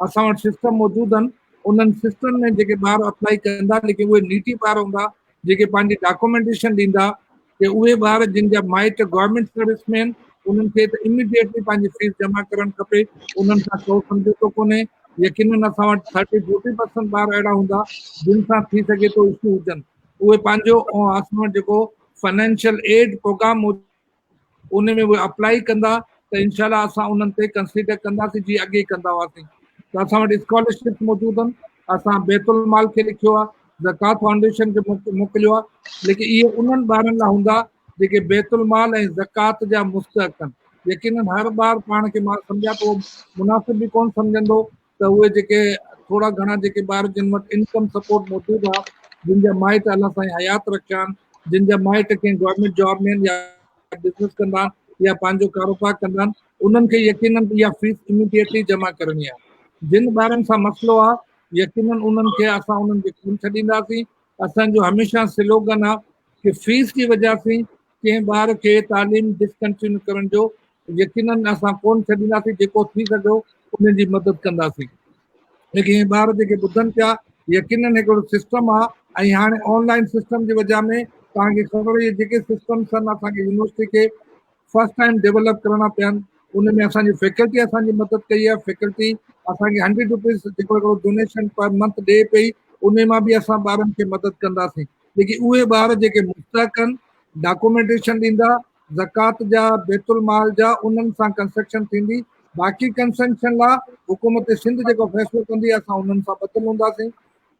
Speaker 2: असां वटि सिस्टम मौजूदु आहिनि, उन्हनि सिस्टम में जेके ॿार अप्लाई कंदा, लेकिन उहे नीटी ॿार हूंदा जेके पंहिंजी डॉक्यूमेंटेशन ॾींदा, कि उहे ॿार जिन जा माइट गवर्नमेंट सर्विस में आहिनि, उन्हनि खे त इमीडिएटली पंहिंजी फीस जमा करणु खपे। उन्हनि सां को सम्झौतो कोन्हे। यकीनन असां वटि 30-40% ॿार अहिड़ा हूंदा जिन सां थी सघे थो इशू हुजनि, उहे पंहिंजो असां वटि जेको फाइनेंशियल एड प्रोग्राम उन में उहे अप्लाई कंदा त इनशाला असां उन्हनि ते कंसीडर कंदासीं जीअं अॻे कंदा हुआसीं। त असां वटि स्कॉलरशिप मौजूदु आहिनि। असां बैतुल माल खे लिखियो आहे, ज़कात फाउंडेशन खे मोकिलियो आहे, लेकिन इहे उन्हनि ॿारनि लाइ हूंदा जेके बैतुल माल ऐं ज़कात जा मुस्तहक़ आहिनि। यकीनन हर ॿार पाण खे मां सम्झां थो मुनासिब बि कोन सम्झंदो त उहे जेके थोरा घणा जेके ॿार जिन वटि इनकम सपोर्ट मौजूदु आहे, जिन जा माइट अलाह साईं हयात रखिया आहिनि, जिन जा माइट कंहिं गवर्नमेंट जॉब में या बिज़नेस कंदा आहिनि या पंहिंजो कारोबार कंदा आहिनि, उन्हनि खे यकीनन इहा फीस इमीडिएटली जमा करणी आहे। जिन ॿारनि सां मसइलो आहे, यकीनन उन्हनि खे असां उन्हनि खे कोन छॾींदासीं। असांजो हमेशह स्लोगन आहे कि फीस जी वजह सां कंहिं ॿार खे तालीम डिसकंटिन्यू करण जो यकीनन असां कोन छॾींदासीं। जेको थी सघो उन जी मदद कंदासीं। लेकिन इहे ॿार जेके ॿुधनि पिया, यकीनन हिकिड़ो सिस्टम आहे, ऐं हाणे ऑनलाइन सिस्टम जी वजह में तव्हांखे ख़बर आहे जेके सिस्टम्स आहिनि असांखे यूनिवर्सिटी खे फर्स्ट टाइम डेवलप करणा पिया आहिनि। उन में असांजी फैकल्टी असांजी मदद कई आहे। फैकल्टी असांखे 100 रुपीज़ जेको हिकिड़ो डोनेशन पर मंथ ॾिए पई, उन मां बि असां ॿारनि खे मदद कंदासीं। लेकिन उहे ॿार जेके मुस्तहक़ आहिनि, डॉक्यूमेंटेशन ॾींदा, ज़कात जा, बैतुल माल जा, उन्हनि सां कंस्ट्रक्शन थींदी। बाक़ी कंस्ट्रक्शन लाइ हुकूमत सिंध जेको फ़ैसिलो कंदी, असां उन्हनि सां ॿधल हूंदासीं।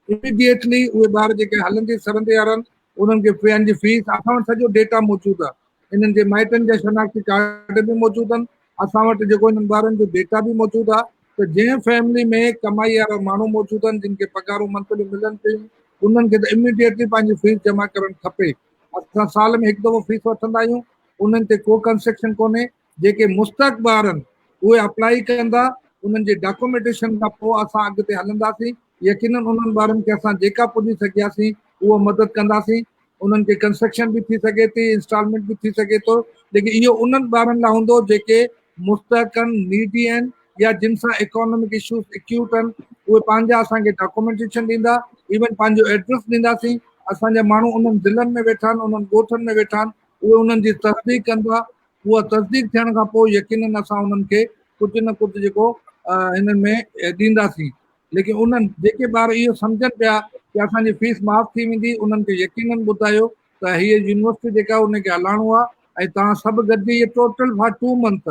Speaker 2: इमीडिएटली उहे ॿार जेके हलंदे सरंदे वारनि, उन्हनि खे पंहिंजी फीस, असां वटि सॼो डेटा मौजूदु आहे। इन्हनि जे माइटनि जा शनाख़ती कार्ड बि मौजूदु आहिनि। असां वटि जेको इन्हनि ॿारनि जो डेटा बि मौजूदु आहे। त जंहिं फैमिली में कमाई वारा माण्हू मौजूदु आहिनि, जिन खे पघारूं मंथली मिलनि पियूं, उन्हनि खे त इमीडिएटली पंहिंजी फीस जमा करणु खपे। असां साल में हिकु दफ़ो फीस वठंदा आहियूं, उन्हनि ते को कंस्ट्रक्शन कोन्हे। जेके मुस्तहक़ ॿार आहिनि उहे अप्लाई कंदा, उन्हनि जे डॉक्यूमेंटेशन खां पोइ असां अॻिते हलंदासीं। यकीनन उन्हनि ॿारनि खे असां जेका पुॼी सघियासीं उहो मदद कंदासीं। उन्हनि खे कंस्ट्रक्शन बि थी सघे थी, इंस्टॉलमेंट बि थी सघे थो। लेकिन इहो उन्हनि ॿारनि लाइ हूंदो जेके मुस्तहक़ आहिनि, नीडी आहिनि, या जिन सां इकोनॉमिक इशूज़ एक्यूट आहिनि। उहे पंहिंजा असांखे डॉक्यूमेंटेशन ॾींदा, इवन पंहिंजो एड्रेस ॾींदासीं। असांजा माण्हू उन्हनि ज़िलनि में वेठा आहिनि, उन्हनि ॻोठनि में वेठा आहिनि, उहे उन्हनि जी तस्दीक कंदा। उहा तस्दीक थियण खां पोइ यकीनन असां उन्हनि खे कुझु न कुझु जेको हिननि में ॾींदासीं। लेकिन उन्हनि जेके ॿार इहो सम्झनि पिया कि असांजी फीस माफ़ थी वेंदी, उन्हनि खे यकीनन ॿुधायो त हीअ यूनिवर्सिटी जेका उनखे हलाइणो आहे। ऐं तव्हां सभु गॾिजी इहे टोटल फॉर 2 मंथ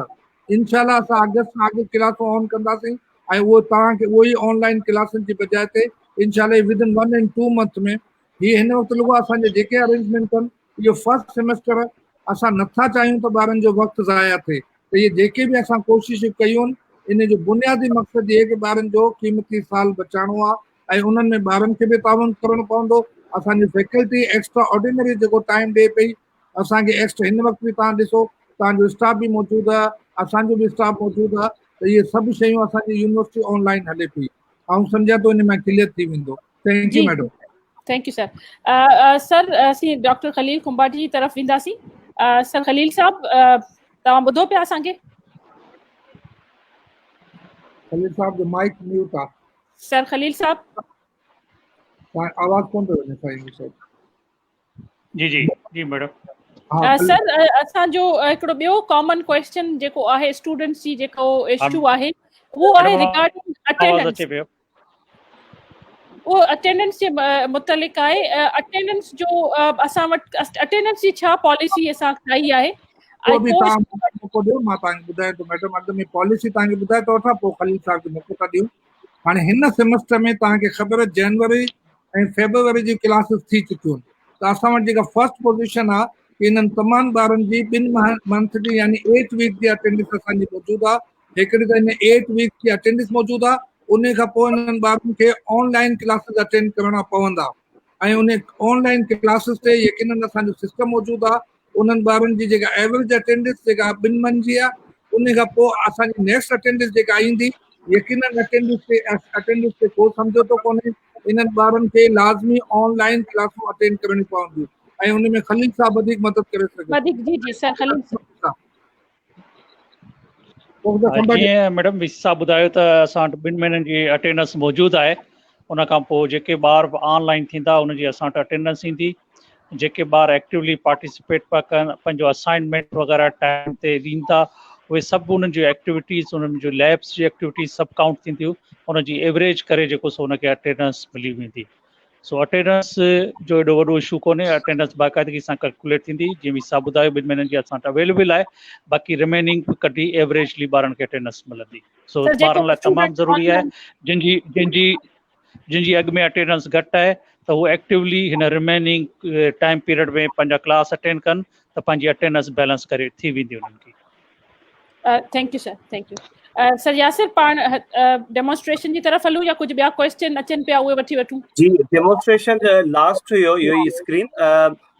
Speaker 2: इनशाला असां अगस्त खां अॻु क्लासूं ऑन कंदासीं। ऐं उहो तव्हांखे उहो ई ऑनलाइन क्लासुनि जी बजाए ते इनशाला विदिन 1 and 2 मंथ में हीअ हिन वक़्तु लॻो असांजे जेके अरेंजमेंट आहिनि, इहो फर्स्ट सेमेस्टर असां नथा चाहियूं त ॿारनि जो वक़्तु ज़ाया थिए। त इहे जेके बि असां कोशिशूं कयूं आहिनि, इन जो बुनियादी मक़सदु इहे कि ॿारनि जो क़ीमती साल बचाइणो आहे। ऐं उन्हनि में ॿारनि खे बि ताउन करणो पवंदो। असांजी फैकल्टी एक्स्ट्रा ऑर्डिनरी जेको टाइम ॾिए पई, असांखे एक्स्ट्रा हिन वक़्तु बि तव्हां ॾिसो, तव्हांजो स्टाफ बि मौजूदु आहे, असांजो बि स्टाफ मौजूदु आहे। त इहे सभु शयूं असांजी यूनिवर्सिटी ऑनलाइन हले पई। ऐं सम्झां थो इन में क्लियर थी वेंदो। Thank U madam.
Speaker 1: Thank you sir. Sir असीं डॉक्टर खलील कुंभाटी जी तरफ़ वेंदासीं। सर खलील साहब, तव्हां ॿुधो पिया असांखे?
Speaker 2: खलील साहब जो माइक म्यूट आहे।
Speaker 1: सर खलील साहब,
Speaker 2: आवाज़ कोन थो वञे साईं।
Speaker 3: जी जी जी मैडम।
Speaker 1: सर असांजो हिकिड़ो ॿियो कॉमन क्वेश्चन जेको आहे स्टूडेंट्स जी जेको इशू आहे उहो आहे रिगार्डिंग अटेंडेंस। वो अटेंडेंस जे मुतलिक आहे। अटेंडेंस जो असां वटि अटेंडेंस जी छा पॉलिसी असां ठाही आहे?
Speaker 2: को बि तव्हां मौक़ो ॾियो, मां तव्हांखे ॿुधायां थो मैडम। अॻु में पॉलिसी तव्हांखे ॿुधाए थो वठां, पोइ खलील साहब खे मौक़ो था ॾियूं। हाणे हिन सेमेस्टर में तव्हांखे ख़बर आहे जनवरी ऐं फेबरवरी जी क्लासिस थी चुकियूं आहिनि। त असां वटि जेका फर्स्ट पोज़ीशन आहे कि इन्हनि तमामु ॿारनि जी 2 मंथ जी यानी 8 वीक जी अटेंडेंस असांजी मौजूदु आहे। हिकिड़ी त इन 8 वीक जी अटेंडेंस मौजूदु आहे, उन खां पोइ इन्हनि ॿारनि खे ऑनलाइन क्लासिस अटेंड करणा पवंदा ऐं उन ऑनलाइन क्लासिस ते यकीनन असांजो सिस्टम मौजूदु आहे। उन्हनि ॿारनि जी जेका एवरेज अटेंडेंस जेका 2 मंथ जी आहे, उन खां पोइ असांजी नेक्स्ट अटेंडेंस जेका ईंदी, यकीनन अटेंडेंस ते को समझोतो कोन्हे। इन्हनि ॿारनि खे लाज़मी ऑनलाइन क्लासूं अटेंड करणी पवंदियूं ऐं उन में खलील साहब वधीक मदद करे सघे।
Speaker 1: जी सर, खलील साहब।
Speaker 3: जीअं मैडम वीसी साहब ॿुधायो त असां वटि 2 महीननि जी अटेंडेंस मौजूदु आहे। उन खां पोइ जेके ॿार ऑनलाइन थींदा उनजी असां वटि अटेंडेंस ईंदी। जेके ॿार एक्टिवली पार्टिसिपेट पिया कनि, पंहिंजो असाइनमेंट वग़ैरह टाइम ते ॾींदा, उहे सभु उन्हनि जूं एक्टिविटीज़, उन्हनि जूं लैब्स जी एक्टिविटीज़ सभु काउंट थींदियूं। उनजी एवरेज करे जेको सो उनखे अटेंडेंस मिली वेंदी। सो अटेंडेंस जो एॾो वॾो इशू कोन्हे। अटेंडेंस बाक़ाइदगी सां कैलकुलेट थींदी। जीअं वीसी साहब ॿुधायो 2 महीननि जी असां वटि अवेलेबल आहे। बाक़ी रिमेनिंग कढी एवरेजली ॿारनि खे अटेंडेंस मिलंदी। सो ॿारनि लाइ तमामु ज़रूरी आहे जिनजी अॻु में अटेंडेंस घटि आहे त उहो एक्टिवली हिन रिमेनिंग टाइम पीरियड में पंहिंजा क्लास अटेंड कनि त पंहिंजी अटेंडेंस बैलेंस करे थी वेंदी उन्हनि खे।
Speaker 1: Thank you sir, thank you sir. Yasir, पाण डेमोन्स्ट्रेशन जी तरफ़ हलूं या कुझु ॿिया क्वेश्चन अचनि पिया उहे वठी वठूं?
Speaker 4: जी, डेमोन्स्ट्रेशन लास्ट हुयो इहो ई स्क्रीन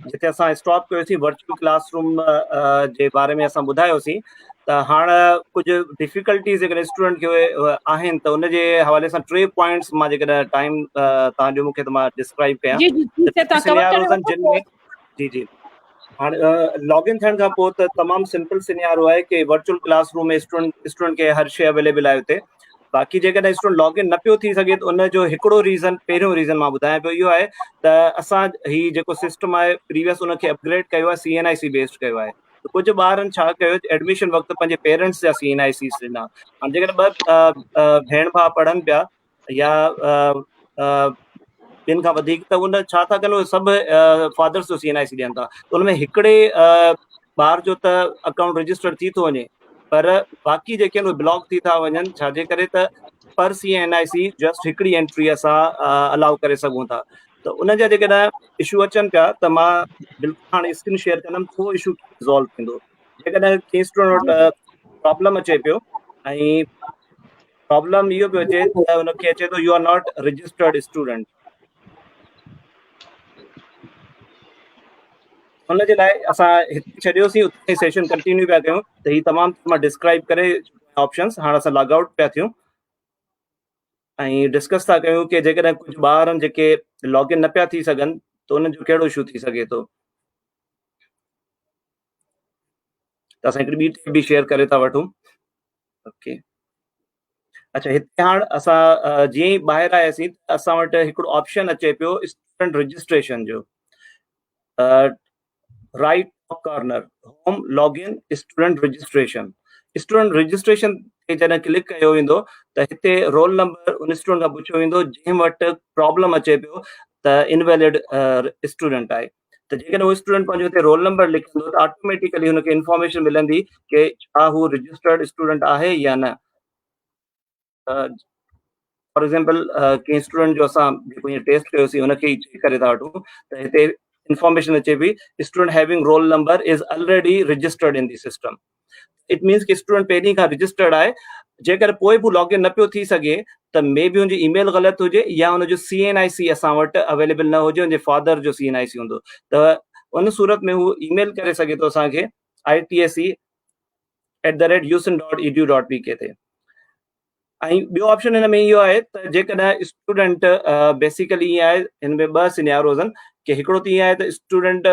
Speaker 4: जिते असां स्टॉप कयोसीं वर्चुअल क्लासरूम जे बारे में असां ॿुधायोसीं। त हाणे कुझु डिफिकल्टीज़ जेकॾहिं स्टूडेंट खे आहिनि त उनजे हवाले सां 3 पॉइंट्स मां जेकॾहिं टाइम तव्हांजो मूंखे त मां डिस्क्राइब कयां। जी हाणे लॉगिन थियण खां पोइ त तमामु सिंपल सिनेरियो आहे कि वर्चुअल क्लासरूम में स्टूडेंट खे हर शइ अवेलेबल आहे उते। बाक़ी जेकॾहिं स्टूडेंट लॉगिन न पियो थी सघे त उनजो हिकिड़ो रीज़न, पहिरियों रीज़न मां ॿुधायां पियो, इहो आहे त असां हीउ जेको सिस्टम आहे प्रीवियस उनखे अपग्रेड कयो आहे, CNIC बेस्ड कयो आहे। त कुझु ॿारनि छा कयो, एडमिशन वक़्तु पंहिंजे पेरेंट्स जा CNIC ॾिना। हाणे जेकॾहिं 2 भेण भाउ पढ़नि पिया या 2 खां वधीक, त उन छा था कनि, उहे सभु फादर्स जो CNIC ॾियनि था। त उनमें हिकिड़े ॿार जो त अकाउंट रजिस्टर थी थो वञे, पर बाक़ी जेके आहिनि उहे ब्लॉक थी था वञनि। छाजे करे त पर CNIC जस्ट हिकिड़ी एंट्री असां अलाउ करे सघूं था। त उनजा जेकॾहिं इशू अचनि पिया त मां बिल्कुलु हाणे स्क्रीन शेयर कंदुमि, उहो इशू रिज़ॉल्व थींदो। जेकॾहिं कंहिं स्टूडेंट वटि प्रॉब्लम अचे पियो ऐं प्रॉब्लम इहो पियो अचे त उनखे अचे थो you are not registered student, हुनजे लाइ असां हिते छॾियोसीं, उते सेशन कंटिन्यू पिया कयूं। त हीअ तमामु मां डिस्क्राइब करे ऑप्शन्स। हाणे असां लॉग आउट पिया थियूं ऐं डिस्कस था कयूं कि जेकॾहिं कुझु ॿार आहिनि जेके लॉगिन न पिया थी सघनि त उनजो कहिड़ो इशू थी सघे थो। त असां हिकिड़ी ॿी टेप बि शेयर करे था वठूं। ओके, अच्छा, हिते हाणे असां जीअं ई ॿाहिरि आयासीं त असां वटि हिकिड़ो ऑप्शन अचे पियो स्टूडेंट रजिस्ट्रेशन जो। Right corner, home login student registration. Student registration ते जॾहिं क्लिक कयो वेंदो त हिते रोल नंबर उन स्टूडेंट खां पुछियो वेंदो जंहिं वटि प्रॉब्लम अचे पियो त इनवैलिड स्टूडेंट आहे। त जेकॾहिं उहो स्टूडेंट पंहिंजो हिते रोल नंबर लिखंदो त ऑटोमेटिकली हुनखे इंफॉर्मेशन मिलंदी कि छा हू रजिस्टर्ड स्टूडेंट आहे या न। फॉर एग्जाम्पल कंहिं स्टूडेंट जो असां जेको हीअं टेस्ट कयोसीं उनखे ई चेक करे था वठूं त हिते इंफॉर्मेशन अचे पई student having roll number is already registered in the system. It means कि स्टूडेंट पहिरीं खां रजिस्टर्ड आहे। जेकर पोइ बि लॉगिन न पियो थी सघे त मे बी हुनजी ईमेल ग़लति हुजे या हुनजो CNIC असां वटि अवेलेबल न हुजे, हुनजे फादर जो CNIC हूंदो। त उन सूरत में हू ईमेल करे सघे थो असांखे itse@usin.edu.pk ते। ऐं ॿियो ऑप्शन हिन में इहो आहे त जेकॾहिं स्टूडेंट बेसिकली ईअं आहे, हिन में 2 सिनेरियोज़ आहिनि कि हिकिड़ो त ईअं आहे त स्टूडेंट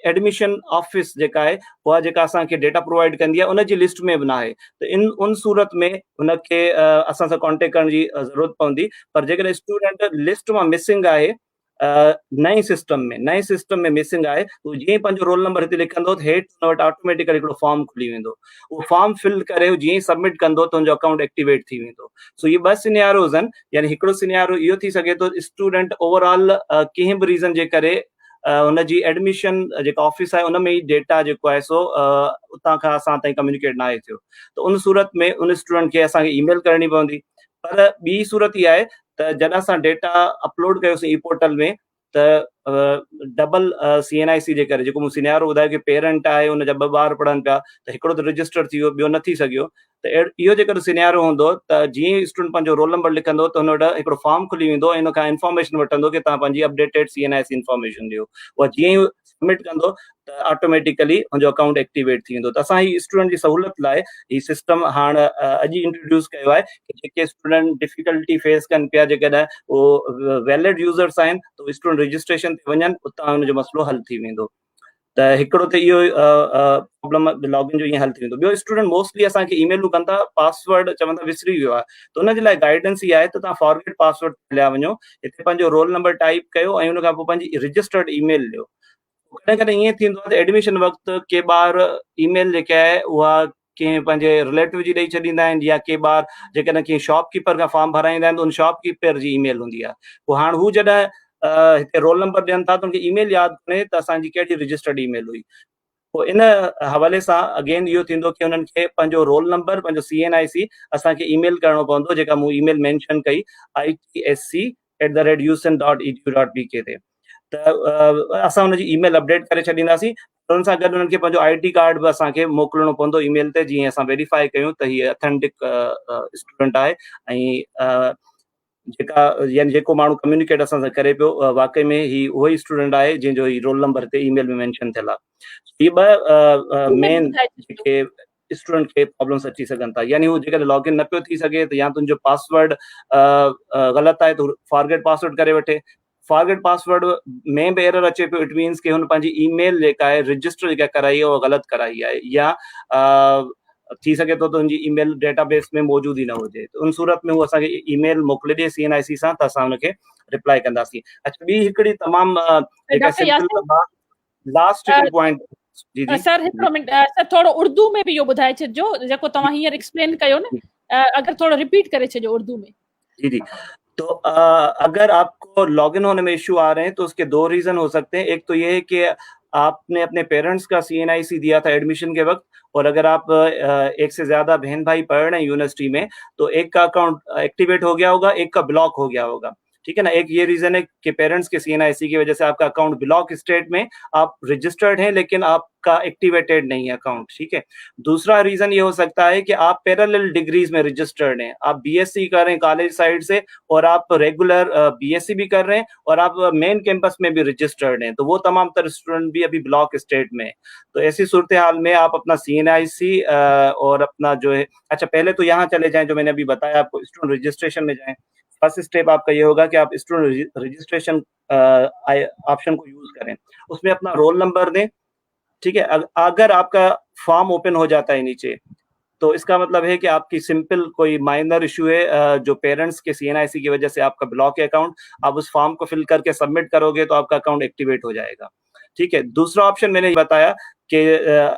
Speaker 4: एडमिशन ऑफिस जेका आहे उहा जेका असांखे डेटा प्रोवाइड कंदी आहे उनजी लिस्ट में बि न आहे। त उन सूरत में हुनखे असां सां कॉन्टेक्ट करण जी ज़रूरत पवंदी। पर जेकॾहिं स्टूडेंट लिस्ट मां मिसिंग आहे, नए सिस्टम में मिसिंग आहे, उहो जीअं ई पंहिंजो रोल नंबर हिते लिखंदो त हेठि हुन वटि ऑटोमेटिकली हिकिड़ो फॉर्म खुली वेंदो। उहो फॉर्म फिल करे जीअं ई सबमिट कंदो त हुनजो अकाउंट एक्टिवेट थी वेंदो। सो इहे 2 सिनेरियोज़ आहिनि। यानी हिकिड़ो सिनेरियो इहो थी सघे थो स्टूडेंट ओवरऑल कंहिं बि रीज़न जे करे हुनजी एडमिशन जेका ऑफिस आहे उन में ई डेटा जेको आहे सो उतां खां असां ताईं कम्युनिकेट न आहे थियो। त उन सूरत में उन स्टूडेंट खे असांखे ईमेल करणी पवंदी। पर ॿी सूरत इहा आहे त जॾहिं असां डेटा अपलोड कयोसीं ई पोर्टल में त डबल CNIC जे करे जेको मूं सिनियारो ॿुधायो कि पेरेंट आहे हुन जा 2 ॿार पढ़नि पिया त हिकिड़ो त रजिस्टर थी वियो, ॿियो न थी सघियो। त इहो जेकर सिनियारो हूंदो त जीअं ई स्टूडेंट पंहिंजो रोल नंबर लिखंदो त हुन वटि हिकिड़ो फॉर्म खुली वेंदो, इन खां इंफॉर्मेशन वठंदो कि तव्हां पंहिंजी अपडेटेड CNIC इंफॉर्मेशन ॾियो। उहा जीअं ई सबमिट कंदो त ऑटोमेटिकली हुनजो अकाउंट एक्टिवेट थी वेंदो। त असां ही स्टूडेंट जी सहूलियत लाइ ही सिस्टम हाणे अॼु इंट्रोड्यूस कयो आहे कि जेके स्टूडेंट डिफिकल्टी फेस कनि पिया, जेकॾहिं उहो वैलिड यूज़र्स आहिनि त स्टूडेंट रजिस्ट्रेशन ते वञनि, उतां हुनजो मसइलो हल थी वेंदो। त हिकिड़ो त इहो प्रॉब्लम लॉगिन जो ईअं हल थी वेंदो। ॿियो स्टूडेंट मोस्टली असांखे ईमेलूं कनि था, पासवर्ड चवनि था विसरी वियो आहे, त हुन जे लाइ गाइडेंस इहा आहे त तव्हां फॉरगेट पासवर्ड हलिया वञो, हिते पंहिंजो रोल नंबर टाइप कयो ऐं हुन खां पोइ पंहिंजी रजिस्टर्ड ईमेल ॾियो। कॾहिं कॾहिं ईअं थींदो आहे त एडमिशन वक़्तु के ॿार ईमेल जेके आहे उहा कंहिं पंहिंजे रिलेटिव जी ॾेई छॾींदा आहिनि, या के ॿार जेकॾहिं कंहिं शॉपकीपर खां फॉर्म भराईंदा आहिनि त उन शॉपकीपर जी ईमेल हूंदी आहे। पोइ हाणे हू जॾहिं हिते रोल नंबर ॾियनि था त उनखे ईमेल यादि कोन्हे त असांजी कहिड़ी रजिस्टर्ड ईमेल हुई। पोइ इन हवाले सां अगेन इहो थींदो कि हुननि खे पंहिंजो रोल नंबर, पंहिंजो CNIC असांखे ईमेल करणो पवंदो, जेका मूं ईमेल मेंशन कई itsc@usin.edu.pk ते। त असां हुनजी ईमेल अपडेट करे छॾींदासीं। हुन सां गॾु हुननि खे पंहिंजो ID कार्ड बि असांखे मोकिलिणो पवंदो ईमेल ते, जीअं असां वेरीफाई कयूं त हीअ ऑथेंटिक स्टूडेंट आहे ऐं जेका यानी जेको माण्हू कम्युनिकेट असां सां करे पियो वाकई में ही उहो ई स्टूडेंट आहे जंहिंजो ही रोल नंबर ते ईमेल में मेंशन थियल आहे। इहे ॿ मेन जेके स्टूडेंट खे प्रॉब्लम्स अची सघनि था, यानी हू जेकॾहिं लॉगिन न पियो थी सघे त या तुंहिंजो पासवर्ड ग़लति आहे त फॉरगेट पासवर्ड करे वठे। फॉरगेट पासवर्ड में बि एरर अचे पियो, इट मीन्स कि हुन पंहिंजी ईमेल जेका आहे रजिस्टर जेका कराई आहे उहा ग़लति कराई आहे, या थी सघे थो त उनजी ईमेल डेटाबेस में मौजूदु ई न हुजे। त उन सूरत में हू असांखे ईमेल मोकिले ॾिए CNIC सां, त असां हुनखे रिप्लाई कंदासीं। अच्छा, ॿी हिकिड़ी तमामु लास्ट पॉइंट। जी जी
Speaker 1: सर हिकिड़ो मिनट, सर थोरो उर्दू में बि इहो ॿुधाए छॾिजो जेको तव्हां हींअर एक्सप्लेन कयो न, अगरि थोरो रिपीट करे छॾियो उर्दू में।
Speaker 4: जी जी। तो अगर आपको लॉगिन होने में इश्यू आ रहे हैं तो उसके 2 रीजन हो सकते हैं। एक तो ये है कि आपने अपने पेरेंट्स का CNIC दिया था एडमिशन के वक्त, और अगर आप एक से ज्यादा बहन भाई पढ़ रहे हैं यूनिवर्सिटी में तो एक का अकाउंट एक्टिवेट हो गया होगा, एक का ब्लॉक हो गया होगा। ठीक है ना, एक ये रीजन है कि पेरेंट्स के CNIC की वजह से आपका अकाउंट ब्लॉक स्टेट में, आप रजिस्टर्ड हैं लेकिन आपका एक्टिवेटेड नहीं है अकाउंट। ठीक है। दूसरा रीजन ये हो सकता है कि आप पैरेलल डिग्रीज में रजिस्टर्ड हैं, आप BSc कर रहे हैं कॉलेज साइड से और आप रेगुलर BSc भी कर रहे हैं और आप मेन कैंपस में भी रजिस्टर्ड हैं, तो वो तमाम तरह स्टूडेंट भी अभी ब्लॉक स्टेट में। तो ऐसी सूरत हाल में आप अपना CNIC और अपना जो है, अच्छा पहले तो यहाँ चले जाएं जो मैंने अभी बताया आपको, स्टूडेंट रजिस्ट्रेशन में जाएं। फर्स्ट स्टेप आपका ये होगा कि आप स्टूडेंट रजिस्ट्रेशन ऑप्शन को यूज करें, उसमें अपना रोल नंबर दें। ठीक है। अगर आपका फॉर्म ओपन हो जाता है नीचे तो इसका मतलब है कि आपकी सिंपल कोई माइनर इशू है, जो पेरेंट्स के CNIC की वजह से आपका ब्लॉक है अकाउंट, आप उस फॉर्म को फिल करके सबमिट करोगे तो आपका अकाउंट एक्टिवेट हो जाएगा। ठीक है। दूसरा ऑप्शन मैंने बताया कि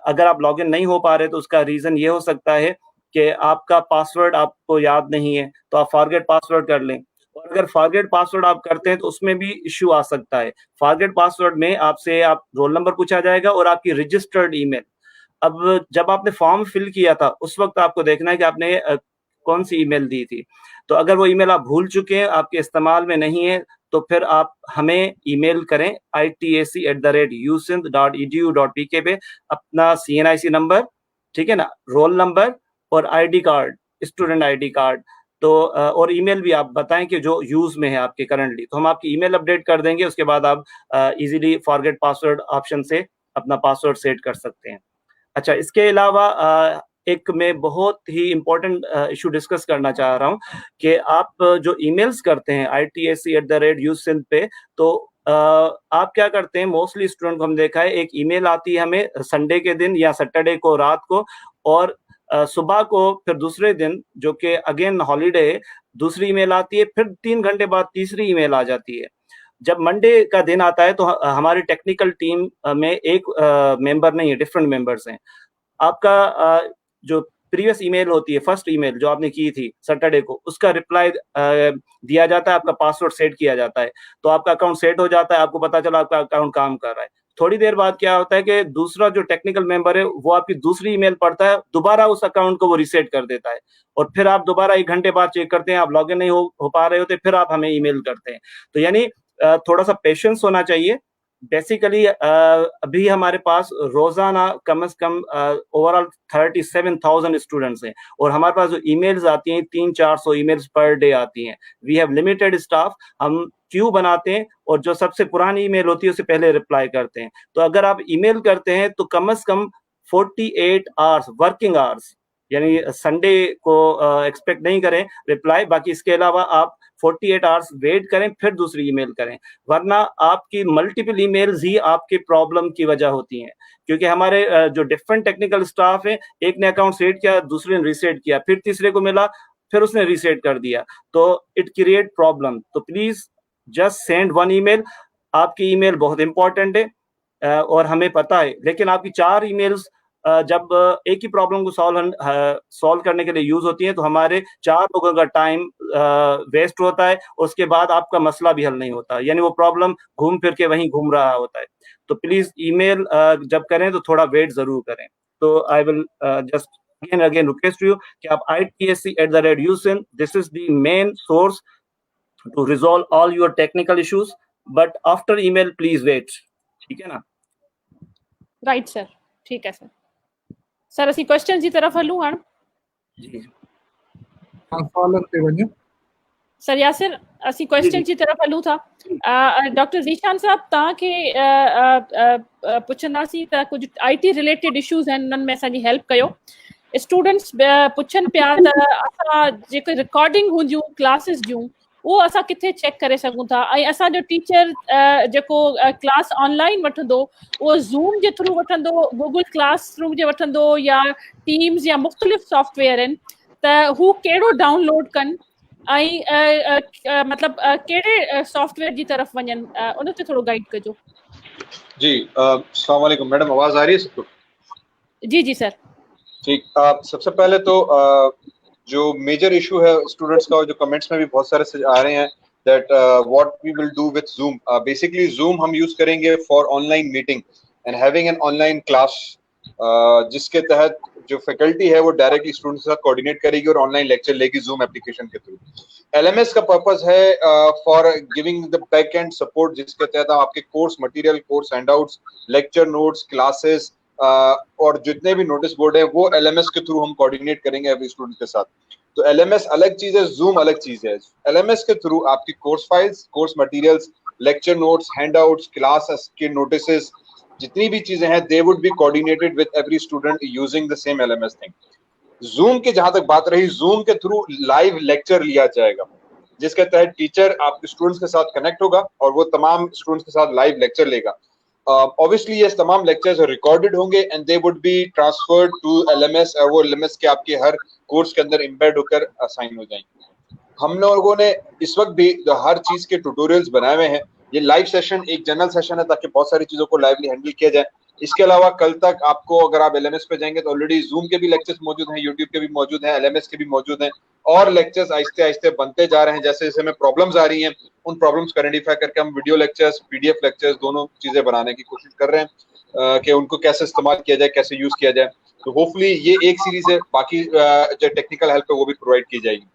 Speaker 4: अगर आप लॉगिन नहीं हो पा रहे तो उसका रीजन ये हो सकता है कि आपका पासवर्ड आपको याद नहीं है, तो आप फॉरगेट पासवर्ड कर लें, और अगर फॉरगेट पासवर्ड आप करते हैं तो उसमें भी इश्यू आ सकता है। फॉरगेट पासवर्ड में आपसे आप रोल नंबर पूछा जाएगा और आपकी रजिस्टर्ड ईमेल। अब जब आपने फॉर्म फिल किया था उस वक्त आपको देखना है कि आपने कौन सी ईमेल दी थी, तो अगर वो ईमेल आप भूल चुके हैं, आपके इस्तेमाल में नहीं है, तो फिर आप हमें ईमेल करें itac@usin.edu.pk पे अपना CNIC नंबर, ठीक है ना, रोल नंबर और ID card, student ID card, तो और ईमेल भी आप बताएं कि जो यूज में है आपके करंटली, तो हम आपकी ईमेल अपडेट कर देंगे। उसके बाद आप इजीली फॉरगेट पासवर्ड ऑप्शन से अपना पासवर्ड सेट कर सकते हैं। अच्छा, इसके अलावा एक मैं बहुत ही इम्पोर्टेंट इशू डिस्कस करना चाह रहा हूँ कि आप जो ईमेल्स करते हैं itac@usin पे, तो आप क्या करते हैं, मोस्टली स्टूडेंट को हम देखा है, एक ईमेल आती है हमें संडे के दिन या सैटरडे को रात को, और सुबह को फिर दूसरे दिन जो कि अगेन हॉलीडे है दूसरी ईमेल आती है, फिर 3 घंटे बाद तीसरी ईमेल आ जाती है। जब मंडे का दिन आता है तो हमारी टेक्निकल टीम में एक मेंबर नहीं है, डिफरेंट मेंबर्स हैं। आपका जो प्रीवियस ईमेल होती है, फर्स्ट ईमेल जो आपने की थी सैटरडे को, उसका रिप्लाई दिया जाता है, आपका पासवर्ड सेट किया जाता है, तो आपका अकाउंट सेट हो जाता है, आपको पता चला आपका अकाउंट काम कर रहा है। थोड़ी देर बाद क्या होता है कि दूसरा जो टेक्निकल मेंबर है वो आपकी दूसरी ईमेल पढ़ता है, दोबारा उस अकाउंट को वो रीसेट कर देता है, और फिर आप दोबारा 1 घंटे बाद चेक करते हैं, आप लॉगिन नहीं हो पा रहे होते, फिर आप हमें ईमेल करते हैं। तो यानी थोड़ा सा पेशेंस होना चाहिए। बेसिकली अभी हमारे पास रोजाना कम से कम ओवरऑल 37,000 स्टूडेंट्स हैं, और हमारे पास जो ईमेल्स आती हैं 300-400 ईमेल्स पर डे आती हैं। वी हैव लिमिटेड स्टाफ, हम क्यू बनाते हैं और जो सबसे पुरानी ईमेल होती है उससे पहले रिप्लाई करते हैं। तो अगर आप ईमेल करते हैं तो कम से कम 48 आवर्स वर्किंग आवर्स, यानी संडे को एक्सपेक्ट नहीं करें रिप्लाई, बाकी इसके अलावा आप 48 आवर्स वेट करें फिर दूसरी ईमेल करें, वरना आपकी मल्टीपल ईमेल्स ही आपके प्रॉब्लम की वजह होती हैं। क्योंकि हमारे जो डिफरेंट टेक्निकल स्टाफ है, एक ने अकाउंट सेट किया, दूसरे ने रीसेट किया, फिर तीसरे को मिला, फिर उसने रीसेट कर दिया, तो इट क्रिएट प्रॉब्लम। तो please just send one email. आपकी ईमेल बहुत इंपॉर्टेंट है और हमें पता है, लेकिन आपकी 4 ईमेल्स जब एक ही प्रॉब्लम को सॉल्व करने के लिए यूज होती है तो हमारे 4 लोगों का टाइम वेस्ट होता है, उसके बाद आपका मसला भी हल नहीं होता, यानी वो प्रॉब्लम घूम फिर के वहीं घूम रहा होता है। तो प्लीज ईमेल जब करें तो थोड़ा वेट जरूर करें। तो I will just again request you कि आप itse@usin, this is the main source to resolve all your technical issues, but after email please wait. ठीक है ना?
Speaker 1: राइट सर, ठीक है सर। सर असी क्वेश्चन जी तरफ हलूं हां
Speaker 4: जी।
Speaker 2: सवालन ते वञो।
Speaker 1: सर यासिर, असी क्वेश्चन जी तरफ हलूं था। डॉक्टर ज़ीशान साहब, तव्हांखे पुछंदासीं त कुछ IT रिलेटेड इश्यूज़ आहिनि, उन्हनि में असांजी हेल्प कयो। स्टूडेंट्स पुछनि पिया त असां जेके रिकॉर्डिंग हूंदियूं क्लासिस जूं उहो असां किथे चेक करे सघूं था, ऐं असांजो टीचर जेको क्लास ऑनलाइन वठंदो उहो ज़ूम जे थ्रू वठंदो, गूगल क्लासरूम जे वठंदो, या टीम्स या मुख़्तलिफ़ सॉफ्टवेयर आहिनि, त हू कहिड़ो डाउनलोड कनि ऐं मतलब कहिड़े सॉफ्टवेयर जी तरफ वञनि, उन ते थोरो गाइड कजो।
Speaker 5: जी, अस्सलाम वालेकुम मैडम, आवाज आ रही है सबको?
Speaker 1: जी जी सर।
Speaker 5: ठीक, सबसे पहले तो जो मेजर इशू है स्टूडेंट्स का, जो कमेंट्स में भी बहुत सारे आ रहे हैं, that what we will do with Zoom। Basically Zoom हम यूज करेंगे for online meeting and having an online class, जिसके तहत जो फैकल्टी है वो डायरेक्टली स्टूडेंट्स के साथ कोऑर्डिनेट करेगी और ऑनलाइन लेक्चर लेगी Zoom एप्लीकेशन के थ्रू। LMS का पर्पस है for giving the back end support, जिसके तहत आपके course material, course handouts, lecture notes, classes और जितने भी नोटिस बोर्ड है वो LMS के थ्रू हम कोऑर्डिनेट करेंगे एवरी स्टूडेंट के साथ। तो LMS अलग चीज है, Zoom अलग चीज है। LMS के थ्रू आपकी course files, course materials, lecture notes, handouts, class के नोटिसेस, जितनी भी चीजें हैं, they would be coordinated with every student using the same LMS thing. Zoom की जहां तक बात रही, Zoom के थ्रू लाइव लेक्चर लिया जाएगा, जिसके तहत टीचर आपके स्टूडेंट्स के साथ कनेक्ट होगा और वो तमाम स्टूडेंट्स के साथ लाइव लेक्चर लेगा। ऑब्वियसली ये तमाम लेक्चर्स रिकॉर्डेड होंगे and they would be transferred to LMS, और वो LMS के आपके हर कोर्स के अंदर एम्बेड होकर असाइन हो जाएंगे। हम लोगों ने इस वक्त भी जो हर चीज के ट्यूटोरियल्स बनाए हुए हैं, ये लाइव सेशन एक जनरल सेशन है ताकि बहुत सारी चीजों को लाइवली हैंडल किया जाए। इसके अलावा कल तक आपको, अगर आप LMS पे जाएंगे तो ऑलरेडी Zoom के भी लेक्चर्स मौजूद हैं, YouTube के भी मौजूद हैं, LMS के भी मौजूद हैं, और लेक्चर्स आहिस्ते आहिस्ते बनते जा रहे हैं। जैसे जैसे हमें प्रॉब्लम्स आ रही हैं, उन प्रॉब्लम्स को आइडेंटिफाई करके हम वीडियो लेक्चर्स, PDF लेक्चर्स, दोनों चीजें बनाने की कोशिश कर रहे हैं कि उनको कैसे इस्तेमाल किया जाए, कैसे यूज किया जाए। तो होपफुली ये एक सीरीज है, बाकी जो टेक्निकल हेल्प है वो भी प्रोवाइड की जाएगी।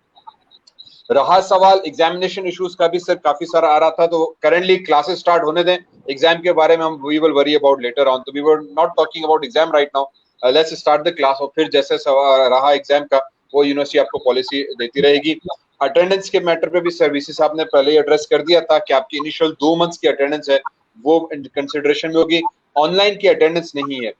Speaker 5: रहा सवाल एग्जामिनेशन इश्यूज का भी सर काफी सारा आ रहा था, तो करेंटली क्लासेस स्टार्ट होने दें, एग्जाम के बारे में हम वी विल वरी अबाउट लेटर ऑन। तो we were not talking about exam right now, let's start the class, और फिर जैसे रहा एग्जाम का वो यूनिवर्सिटी आपको पॉलिसी देती रहेगी। अटेंडेंस के मैटर पे भी सर्विसेज आपने पहले ही एड्रेस कर दिया था कि आपकी इनिशियल 2 मंथ्स की अटेंडेंस है वो कंसिडरेशन में होगी, ऑनलाइन की अटेंडेंस नहीं है।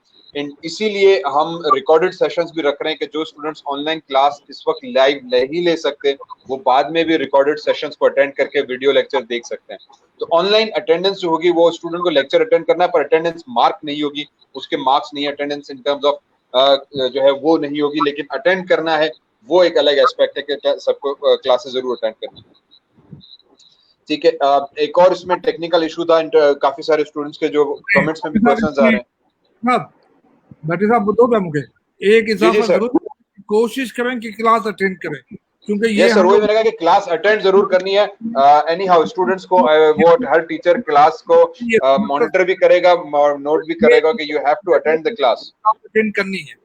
Speaker 5: इसीलिए हम रिकॉर्डेड सेशंस भी रख रहे हैं कि जो स्टूडेंट्स ऑनलाइन क्लास इस वक्त लाइव नहीं ले सकते वो बाद में भी रिकॉर्डेड सेशंस को अटेंड करके वीडियो लेक्चर देख सकते हैं। तो ऑनलाइन अटेंडेंस जो होगी वो स्टूडेंट को लेक्चर अटेंड करना है, पर अटेंडेंस मार्क नहीं होगी, उसके मार्क्स नहीं, अटेंडेंस इन टर्म्स ऑफ जो है वो नहीं होगी, लेकिन अटेंड करना है वो एक अलग एस्पेक्ट है कि सबको क्लासेस जरूर अटेंड करनी है। ठीक है, एक और इसमें टेक्निकल इशू था, काफी सारे स्टूडेंट्स के जो कमेंट्स में भी क्वेश्चंस आ रहे हैं।
Speaker 2: भट्टी साहब ॿुधो पिया मूंखे, एक इजाफा जरूर कोशिश करें कि क्लास अटेंड करें, क्योंकि ये
Speaker 5: सर वही मैंने कहा कि क्लास अटेंड जरूर करनी है। एनी हाउ स्टूडेंट्स को वो हर टीचर क्लास को मॉनिटर भी करेगा, नोट भी करेगा कि you have to attend the class,
Speaker 2: attend करनी है।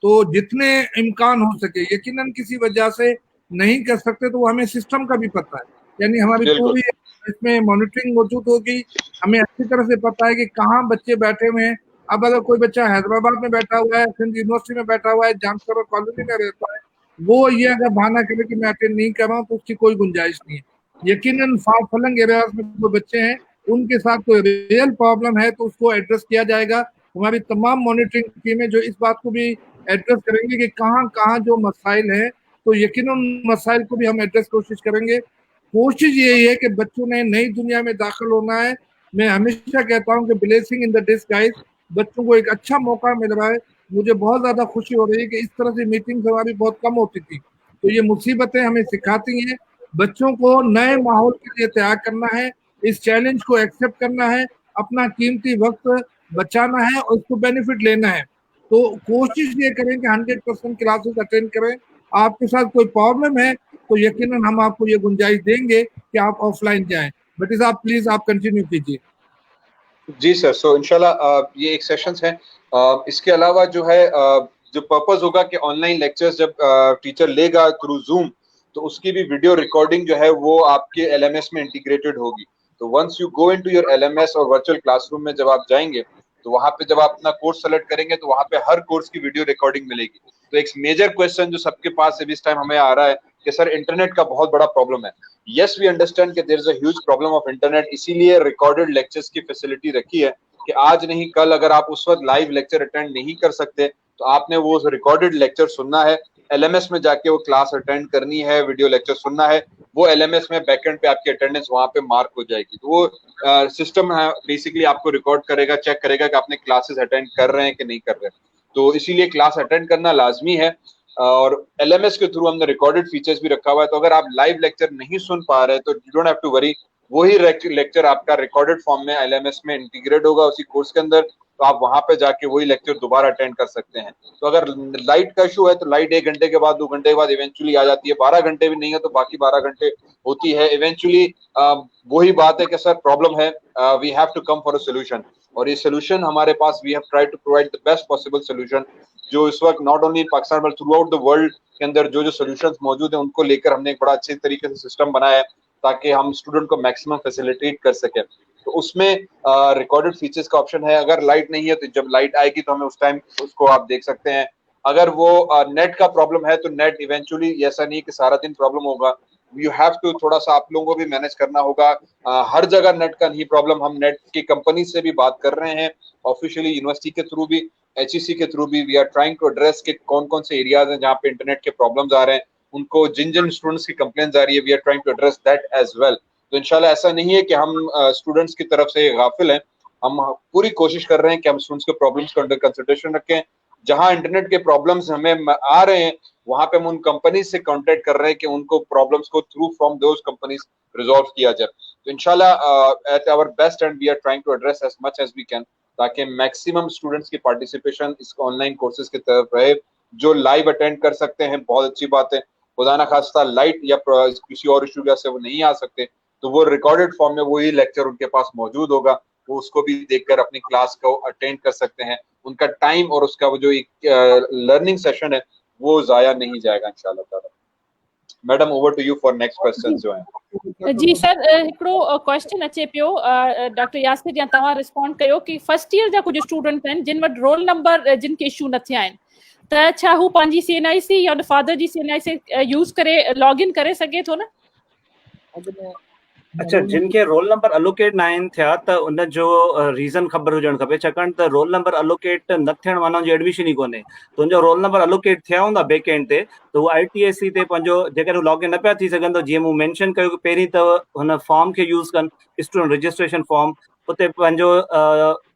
Speaker 2: तो जितने इम्कान हो सके, यकीनन किसी वजह से नहीं कर सकते तो हमें सिस्टम का भी पता है, यानी हमारी पूरी इसमें मॉनिटरिंग मौजूद होगी। हमें अच्छी तरह से पता है कि कहाँ बच्चे बैठे हुए हैं। अब अगर कोई बच्चा हैदराबाद में बैठा हुआ है, सिंध यूनिवर्सिटी में बैठा हुआ है, जामसर कॉलोनी में रहता है, वो ये अगर बहाना करे कि मैं अटेंड नहीं कर रहा हूँ तो उसकी कोई गुंजाइश नहीं है। यकीनन फार फलंग एरियाज में जो बच्चे हैं उनके साथ कोई रियल प्रॉब्लम है तो उसको एड्रेस किया जाएगा। हमारी तमाम मॉनिटरिंग टीमें जो इस बात को भी एड्रेस करेंगे कि कहाँ कहाँ जो मसाइल है, तो यकीनन उन मसाइल को भी हम एड्रेस कोशिश करेंगे। कोशिश यही है कि बच्चों ने नई दुनिया में दाखिल होना है। मैं हमेशा कहता हूँ कि ब्लेसिंग इन द डिस्गाइज, बच्चों को एक अच्छा मौका मिल रहा है। मुझे बहुत ज्यादा खुशी हो रही है कि इस तरह से मीटिंग्स हमारी बहुत कम होती थी। तो ये मुसीबतें हमें सिखाती हैं बच्चों को नए माहौल के लिए तैयार करना है, इस चैलेंज को एक्सेप्ट करना है, अपना कीमती वक्त बचाना है और उसको बेनिफिट लेना है। तो कोशिश ये करें कि 100% क्लासेस अटेंड करें। आपके साथ कोई प्रॉब्लम है तो यकीनन हम आपको ये गुंजाइश देंगे कि आप ऑफलाइन जाएं। बट इस आप प्लीज आप कंटिन्यू कीजिए।
Speaker 5: जी सर, सो इंशाल्लाह ये एक सेशंस है। इसके अलावा जो है जो पर्पस होगा कि ऑनलाइन लेक्चर्स जब टीचर लेगा थ्रू जूम, तो उसकी भी वीडियो रिकॉर्डिंग जो है वो आपके एलएमएस में इंटीग्रेटेड होगी। तो once you go into your LMS और वर्चुअल क्लासरूम में जब आप जाएंगे तो वहां पे जब आप अपना कोर्स सेलेक्ट करेंगे तो वहां पे हर कोर्स की वीडियो रिकॉर्डिंग मिलेगी। तो एक मेजर क्वेश्चन जो सबके पास इस टाइम हमें आ रहा है कि सर इंटरनेट का बहुत बड़ा प्रॉब्लम है। यस, वी अंडरस्टैंड कि there is a huge problem of internet, इसीलिए रिकॉर्डेड लेक्चर्स की फैसिलिटी रखी है कि आज नहीं कल अगर आप उस वक्त लाइव लेक्चर अटेंड नहीं कर सकते तो आपने वो रिकॉर्डेड लेक्चर सुनना है, एलएमएस में जाके वो क्लास अटेंड करनी है, वीडियो लेक्चर सुनना है। वो एलएमएस में बैकएंड पे आपकी अटेंडेंस वहां पे मार्क हो जाएगी। तो वो सिस्टम है बेसिकली आपको रिकॉर्ड करेगा, चेक करेगा कि आपने क्लासेस अटेंड कर रहे हैं कि नहीं कर रहे हैं। तो इसीलिए क्लास अटेंड करना लाजमी है और एलएमएस के थ्रू हमने रिकॉर्डेड फीचर्स भी रखा हुआ है। तो अगर आप लाइव लेक्चर नहीं सुन पा रहे तो यू डोंट हैव टू वरी, वही लेक्चर आपका रिकॉर्डेड फॉर्म में एलएमएस में इंटीग्रेट होगा उसी कोर्स के अंदर। तो आप वहां पे जाके वही लेक्चर दोबारा अटेंड कर सकते हैं। तो अगर लाइट का इशू है तो लाइट 1 घंटे के बाद 2 घंटे के बाद इवेंचुअली आ जाती है, 12 घंटे भी नहीं है तो बाकी 12 घंटे होती है इवेंचुअली। वही बात है कि सर प्रॉब्लम है, we have to come for a solution. और ये सोल्यूशन हमारे पास, we have tried to provide the best possible solution जो इस वक्त not only in Pakistan but throughout the world के अंदर जो सोल्यूशंस मौजूद है उनको लेकर हमने एक बड़ा अच्छे तरीके से सिस्टम बनाया है ताकि हम स्टूडेंट को मैक्सिमम फैसिलिटेट कर सके। तो उसमें रिकॉर्डेड फीचर्स का ऑप्शन है। अगर लाइट नहीं है तो जब लाइट आएगी तो हमें उस टाइम उसको आप देख सकते हैं। अगर वो नेट का प्रॉब्लम है तो नेट इवेंचुअली, ऐसा नहीं कि सारा दिन प्रॉब्लम होगा, यू हैव टू थोड़ा सा आप लोगों को भी मैनेज करना होगा। हर जगह नेट का नहीं प्रॉब्लम, हम नेट की कंपनी से भी बात कर रहे हैं ऑफिशियली, यूनिवर्सिटी के थ्रू भी, HEC के थ्रू भी। We are trying to address कि कौन कौन से एरियाज हैं जहाँ पे इंटरनेट के प्रॉब्लम्स आ रहे हैं, उनको जिन स्टूडेंट्स की कंप्लेंट्स आ रही है, we are trying to address that as well. तो इंशाल्लाह ऐसा नहीं है कि हम स्टूडेंट्स की तरफ से गाफिल हैं, हम पूरी कोशिश कर रहे हैं कि हम स्टूडेंट्स के प्रॉब्लम्स को अंडर कंसिडरेशन रखें। जहां इंटरनेट के प्रॉब्लम्स हमें आ रहे हैं वहां पे हम उन कंपनीज से कांटेक्ट कर रहे हैं कि उनको प्रॉब्लम्स को through from those companies resolve किया जाए। तो इंशाल्लाह at our best and we are trying to address as much as we can ताकि मैक्सिमम स्टूडेंट्स की पार्टिसिपेशन इस ऑनलाइन कोर्सेज की तरफ रहे। जो लाइव अटेंड कर सकते हैं बहुत अच्छी बात है, खुदा ना खास्ता लाइट या किसी और इशू से वो नहीं आ सकते तो वो रिकॉर्डेड फॉर्म में वही लेक्चर उनके पास मौजूद होगा, वो उसको भी देखकर अपनी क्लास को अटेंड कर सकते हैं। उनका टाइम और उसका वो जो एक लर्निंग सेशन है वो जाया नहीं जाएगा इंशाल्लाह ताला। Madam over to you for next question जो है।
Speaker 1: जी सर, हिकिड़ो क्वेश्चन अचे पियो डॉक्टर यासिर या तव्हां रिस्पॉन्ड कयो कि फर्स्ट ईयर जा कुछ स्टूडेंट आहिनि जिन वटि रोल नंबर जिन खे इशू न थिया आहिनि त छा हू पंहिंजी CNIC या फादर जी CNIC यूज़ करे लॉग इन करे सघे थो न?
Speaker 4: अच्छा, जिनके रोल नंबर अलोकेट न आहिनि थिया त उन जो रीज़न ख़बर हुजणु खपे, छाकाणि त रोल नंबर अलोकेट न थियण माना उनजी एडमिशन ई कोन्हे। तुंहिंजो रोल नंबर अलोकेट थिया हूंदा बैक एंड ते त उहो ITSC ते पंहिंजो जेकॾहिं लॉगिन न पिया थी सघंदो, जीअं मूं मेंशन कयो कि पहिरीं त हुन फॉर्म खे यूज़ कनि, स्टूडेंट रजिस्ट्रेशन फॉर्म, उते पंहिंजो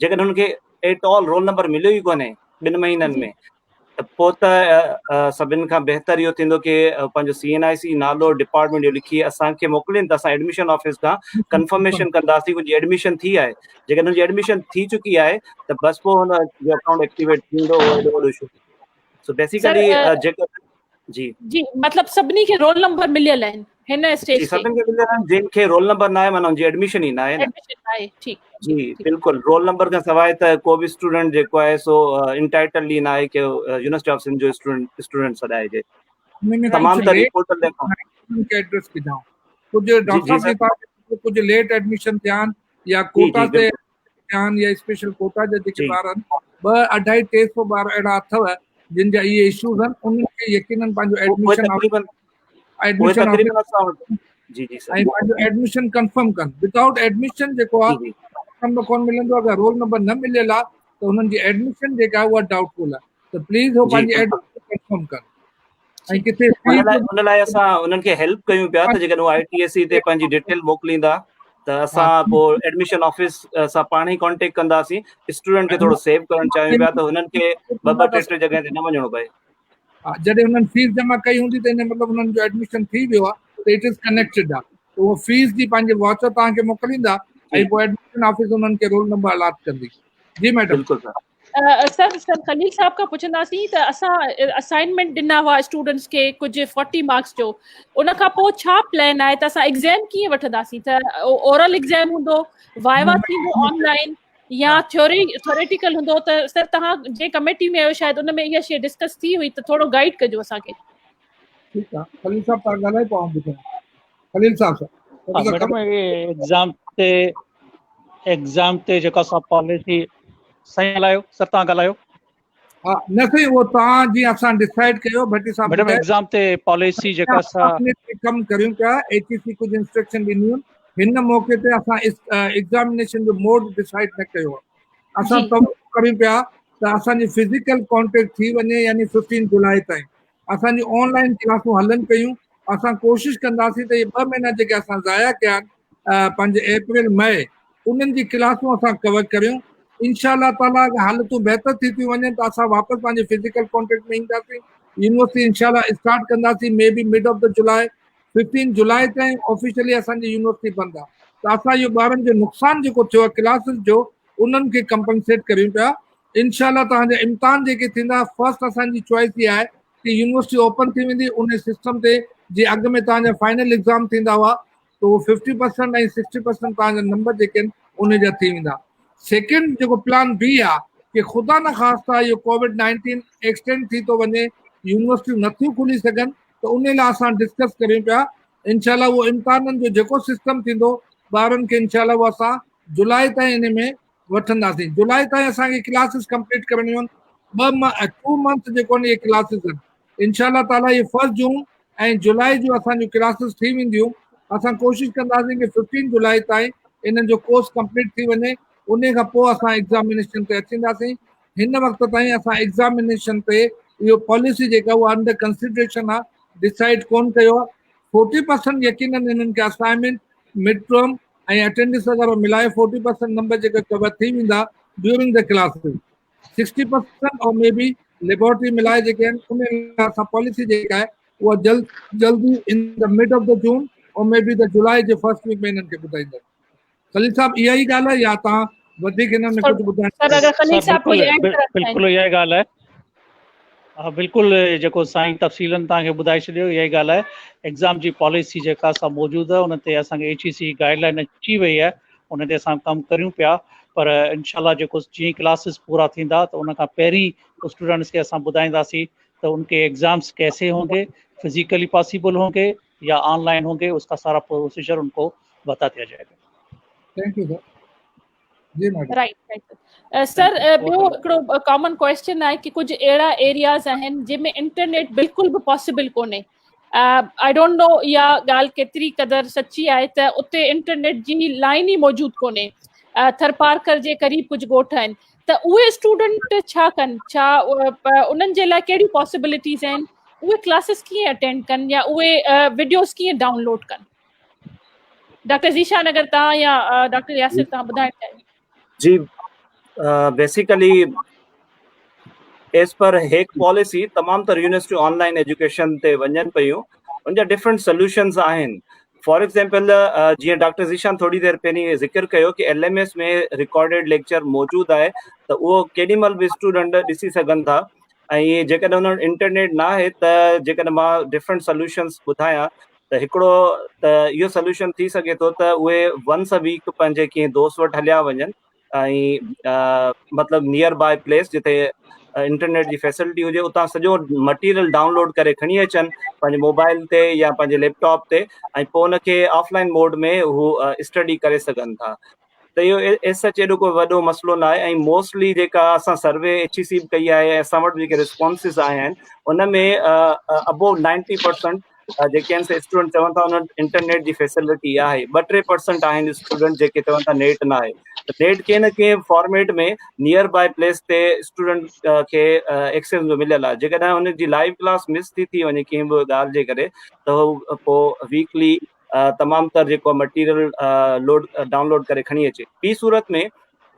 Speaker 4: जेकॾहिं हुनखे एट ऑल रोल नंबर मिलियो ई कोन्हे 2 महीननि में त पोइ त सभिनि खां बहितर इहो थींदो कि पंहिंजो CNIC नालो डिपार्टमेंट जो लिखी असांखे मोकिलीनि त असां एडमिशन ऑफिस खां कंफर्मेशन कंदासीं कि एडमिशन थी आहे। जेकॾहिं हुनजी एडमिशन थी चुकी आहे त बस पोइ हुन जो अकाउंट एक्टिवेट थींदो। सो बेसिकली जेको जी
Speaker 1: मतलब सभिनी खे रोल नंबर मिलियल आहिनि हिन स्टेज ते?
Speaker 4: सभिनि खे मिलियल आहिनि, जिनखे रोल नंबर न आहे माना उनजी एडमिशन ई न आहे न।
Speaker 1: एडमिशन आहे, ठीक
Speaker 4: जी बिल्कुल। रोल नंबर खां सवाइ त को भी स्टूडेंट जेको आहे सो इंटाइटल ई न आहे कि यूनिवर्सिटी ऑफ सिंध जो स्टूडेंट सॾाइजे। तमाम तरीक़े पोर्टल
Speaker 2: के एड्रेस के जाओ कुछ डॉक्टर साहब के पास कुछ लेट एडमिशन थियान या
Speaker 4: जी
Speaker 2: कोटा
Speaker 4: जी
Speaker 2: से
Speaker 4: बिल्कुल
Speaker 2: थियान या स्पेशल कोटा जे जेके
Speaker 4: जी
Speaker 2: ॿार आहिनि 2-250-300 ॿार अहिड़ा अथव जिन जा इहे इश्यूज़ आहिनि उन्हनि खे यकीनन पंहिंजो
Speaker 4: उहे
Speaker 2: एडमिशन
Speaker 4: तकरीबन असां वटि जी जी सर
Speaker 2: ऐं पंहिंजो एडमिशन कंफर्म कनि। विदाउट एडमिशन जेको
Speaker 4: जी
Speaker 2: आहे
Speaker 4: जी
Speaker 2: नंबर कोन मिलंदो, अगरि रोल नंबर न मिलियल आहे त हुननि जी एडमिशन जेका आहे उहा डाउटफुल आहे, त प्लीज़ हो
Speaker 4: जी
Speaker 2: पंहिंजी
Speaker 4: बिल्कुलु
Speaker 2: एडमिशन कंफर्म कनि। ऐं
Speaker 1: जी
Speaker 2: किथे
Speaker 4: उन लाइ असां उन्हनि खे हेल्प कयूं पिया त जेकॾहिं उहे ITSC ते पंहिंजी डिटेल मोकिलींदा त असां पोइ एडमिशन ऑफिस सां पाण ई कॉन्टेक्ट कंदासीं। स्टूडेंट खे थोरो सेव करणु चाहियूं पिया त हुननि खे 2-2 3 जॻह ते न वञिणो पए।
Speaker 2: जॾहिं हुननि फीस जमा कई हूंदी त इन मतिलबु हुननि जो एडमिशन थी वियो आहे, त इट इज़ कनेक्टेड आहे, त उहो फीस जी पंहिंजे वाउचर तव्हांखे मोकिलींदा ऐं पोइ एडमिशन ऑफिस हुननि खे रोल नंबर अलाट कंदी। जी मैडम।
Speaker 4: बिल्कुलु सर।
Speaker 1: सर खलील साहब खां पुछंदासीं त असां असाइनमेंट ॾिना हुआ स्टूडेंट्स खे कुझु 40 मार्क्स जो, उन खां पोइ छा प्लान आहे त असां एग्ज़ाम कीअं वठंदासीं? त ओरल एग्ज़ाम हूंदो, वाइवा थींदो ऑनलाइन या थ्योरेटिकल हूंदो? त सर तव्हां जे कमेटी में आहियो शायदि उन में इहा शइ डिस्कस थी हुई, त थोरो गाइड कजो असांखे।
Speaker 2: ठीकु आहे, खलील साहब तव्हां ॻाल्हाए पाऊं ॿुधायो। खलील साहब
Speaker 3: हाँ मैडम, ये एग्ज़ाम ते जेका असां पॉलिसी साईं ॻाल्हायो, सर तव्हां ॻाल्हायो।
Speaker 2: हा न साईं, उहो तव्हां जीअं असां डिसाइड कयो, भट्टी साहब
Speaker 3: मैडम एग्ज़ाम ते पॉलिसी जेका असां
Speaker 2: कमु करियूं पिया, HEC कुझु इंस्ट्रक्शन ॾिनियूं आहिनि, हिन मौके ते असां एग्ज़ामिनेशन जो मोड डिसाइड न कयो आहे। असां
Speaker 1: जी
Speaker 2: तवको करियूं पिया त असांजी फिज़िकल कॉन्टेक्ट थी वञे, यानी 15 जुलाई ताईं असांजी ऑनलाइन क्लासूं हलनि पियूं। असां कोशिशि कंदासीं त इहे 2 महीना जेके असां ज़ाया कया आहिनि, पंहिंजे अप्रैल मई, उन्हनि जी क्लासूं असां कवर करियूं। इंशाअल्लाह ताला हालतूं बहितर थी थियूं वञनि त असां वापसि पंहिंजे फिज़िकल कॉन्टेक्ट में ईंदासीं। यूनिवर्सिटी इंशाअल्लाह स्टार्ट कंदासीं may be mid of the जुलाई। 15 जुलाई ताईं ऑफिशियली असांजी यूनिवर्सिटी बंदि आहे, त असां इहो ॿारनि जो नुक़सानु जेको थियो आहे क्लासिस जो, उन्हनि खे कंपनसेट करियूं पिया। इंशाअल्लाह तव्हांजा इम्तिहान जेके थींदा, फर्स्ट असांजी चॉइस इहा आहे कि यूनिवर्सिटी ओपन थी वेंदी उन सिस्टम ते जीअं अॻु में तव्हांजा फाइनल एग्ज़ाम थींदा हुआ, त उहो 50% ऐं 60% तव्हांजा नंबर जेके आहिनि उन जा थी वेंदा। सेकेंड जेको प्लान बी आहे कि ख़ुदा न ख़ास्ता इहो COVID-19 एक्सटेंड थी थो वञे, यूनिवर्सिटियूं नथियूं खुली सघनि, त उन लाइ असां डिस्कस करियूं पिया। इंशाअल्लाह उहो इम्तिहाननि जो जेको सिस्टम थींदो ॿारनि खे इंशाअल्लाह उहो असां जुलाई ताईं इन में वठंदासीं। जुलाई ताईं असांखे क्लासिस कंप्लीट करणियूं आहिनि। 2 मंथ जेको आहिनि इहे क्लासिस आहिनि। इंशाअल्लाह ताला इहे 1 जून ऐं जुलाई जो असांजूं क्लासिस थी वेंदियूं। असां कोशिशि कंदासीं कि 15 जुलाई ताईं इन्हनि जो कोर्स कंप्लीट थी वञे, उन खां पोइ असां एग्ज़ामिनेशन ते अचींदासीं। हिन वक़्त ताईं असां एग्ज़ामिनेशन ते इहो पॉलिसी जेका उहा अंडर कंसिडरेशन आहे, डिसाइड कोन कयो आहे। 40% यकीनन इन्हनि खे असाइनमेंट, मिड टर्म ऐं अटेंडेंस वग़ैरह मिलाए 40% नंबर जेका कवर थी वेंदा ड्यूरिंग द क्लासिस। 60% और मे बी लेबोरेटरी मिलाए जेके आहिनि, उन लाइ असां पॉलिसी जेका आहे उहा जल्दी in the mid of the June और मे बी द जुलाई जे फर्स्ट वीक में इन्हनि खे ॿुधाईंदासीं। खलील साहब इहा ई ॻाल्हि आहे या तव्हां वधीक हिन में कुझु ॿुधाइण?
Speaker 1: सर अगर खलील
Speaker 3: सर
Speaker 1: साहब कुछ ऐड करणु चाहिनि।
Speaker 3: बिल्कुलु इहा ई ॻाल्हि आहे। हा बिल्कुलु, जेको साईं तफ़सीलन तव्हांखे ॿुधाए छॾियो, इहा ई ॻाल्हि आहे। एग्ज़ाम जी पॉलिसी जेका असां मौजूदु आहे उन ते असांखे HEC गाइडलाइन अची वई आहे, उन ते असां कमु करियूं पिया। पर इंशाल्लाह जेको जीअं क्लासिस पूरा थींदा त उन खां पहिरीं स्टूडेंट्स खे असां ॿुधाईंदासीं त उनके एग्ज़ाम्स कैसे होंगे, फिजिकली पॉसिबल होंगे या ऑनलाइन होंगे, उसका सारा प्रोसीजर उनको बता दिया जाएगा।
Speaker 2: Thank you sir. जी मैडम।
Speaker 1: राइट सर, ॿियो हिकिड़ो कॉमन क्वेश्चन आहे कि कुझु अहिड़ा एरियाज़ आहिनि जंहिंमें इंटरनेट बिल्कुलु बि पॉसिबल कोन्हे। आई डोंट नो इहा ॻाल्हि केतिरी क़दुरु सची आहे, त उते इंटरनेट जी लाइन ई मौजूदु कोन्हे। थरपारकर जे क़रीब कुझु ॻोठ आहिनि, त उहे स्टूडेंट छा कनि? छा उन्हनि जे लाइ कहिड़ी पॉसिबिलिटीज़ आहिनि? उहे क्लासिस कीअं अटेंड कनि या उहे वीडियोस कीअं डाउनलोड कनि? डॉक्टर ज़ीशान, अगर तव्हां या डॉक्टर यासिर तव्हां ॿुधाइण चाहियो।
Speaker 4: जी बेसिकली एज पर हेक पॉलिसी तमाम तर यूनिवर्सिटी ऑनलाइन एजुकेशन ते वञनि पियूं, उन जा डिफरेंट सोल्यूशंस आहिनि। फॉर एग्जांपल जीअं डॉक्टर ज़ीशान थोड़ी देर पहिरीं ज़िक्र कयो कि LMS में रिकॉर्डेड लेक्चर मौजूदु आहे, त उहो केॾी महिल बि स्टूडेंट ॾिसी सघनि था। ऐं जेकॾहिं हुन वटि इंटरनेट न आहे त जेकॾहिं मां डिफरेंट सोल्यूशंस ॿुधायां त हिकिड़ो त इहो सोल्यूशन थी सघे थो त उहे वंस अ वीक पंहिंजे कंहिं दोस्त वटि हलिया वञनि मतलब नियर बाय प्लेस जिथे इंटरनेट की फैसिलिटी हुए उतां सॼो मटीरियल डाउनलोड करे खणी अचनि पंहिंजे मोबाइल ते या पंहिंजे लैपटॉप ते, ऐं पोइ उनखे ऑफलाइन मोड में हू स्टडी करे सघनि था। त इहो एज सच एॾो कोई वॾो मसइलो न आहे। ऐं मोस्टली जेका असां सर्वे HEC कई आहे, असां वटि जेके रिस्पॉन्सिस आया आहिनि उन में अबोव 90% जेके आहिनि स्टूडेंट चवनि था उन इंटरनेट जी फैसिलिटी आहे। 2-3% आहिनि स्टूडेंट जेके चवनि था नेट न आहे। त नेट कंहिं न कंहिं फॉर्मेट में नियर बाय प्लेस ते स्टूडेंट खे एक्सेस मिलियल आहे। जेकॾहिं हुनजी लाइव क्लास मिस थी वञे कंहिं बि ॻाल्हि जे करे त हू पोइ वीकली तमामु तर जेको मटीरियल डाउनलोड करे खणी अचे। ॿी सूरत में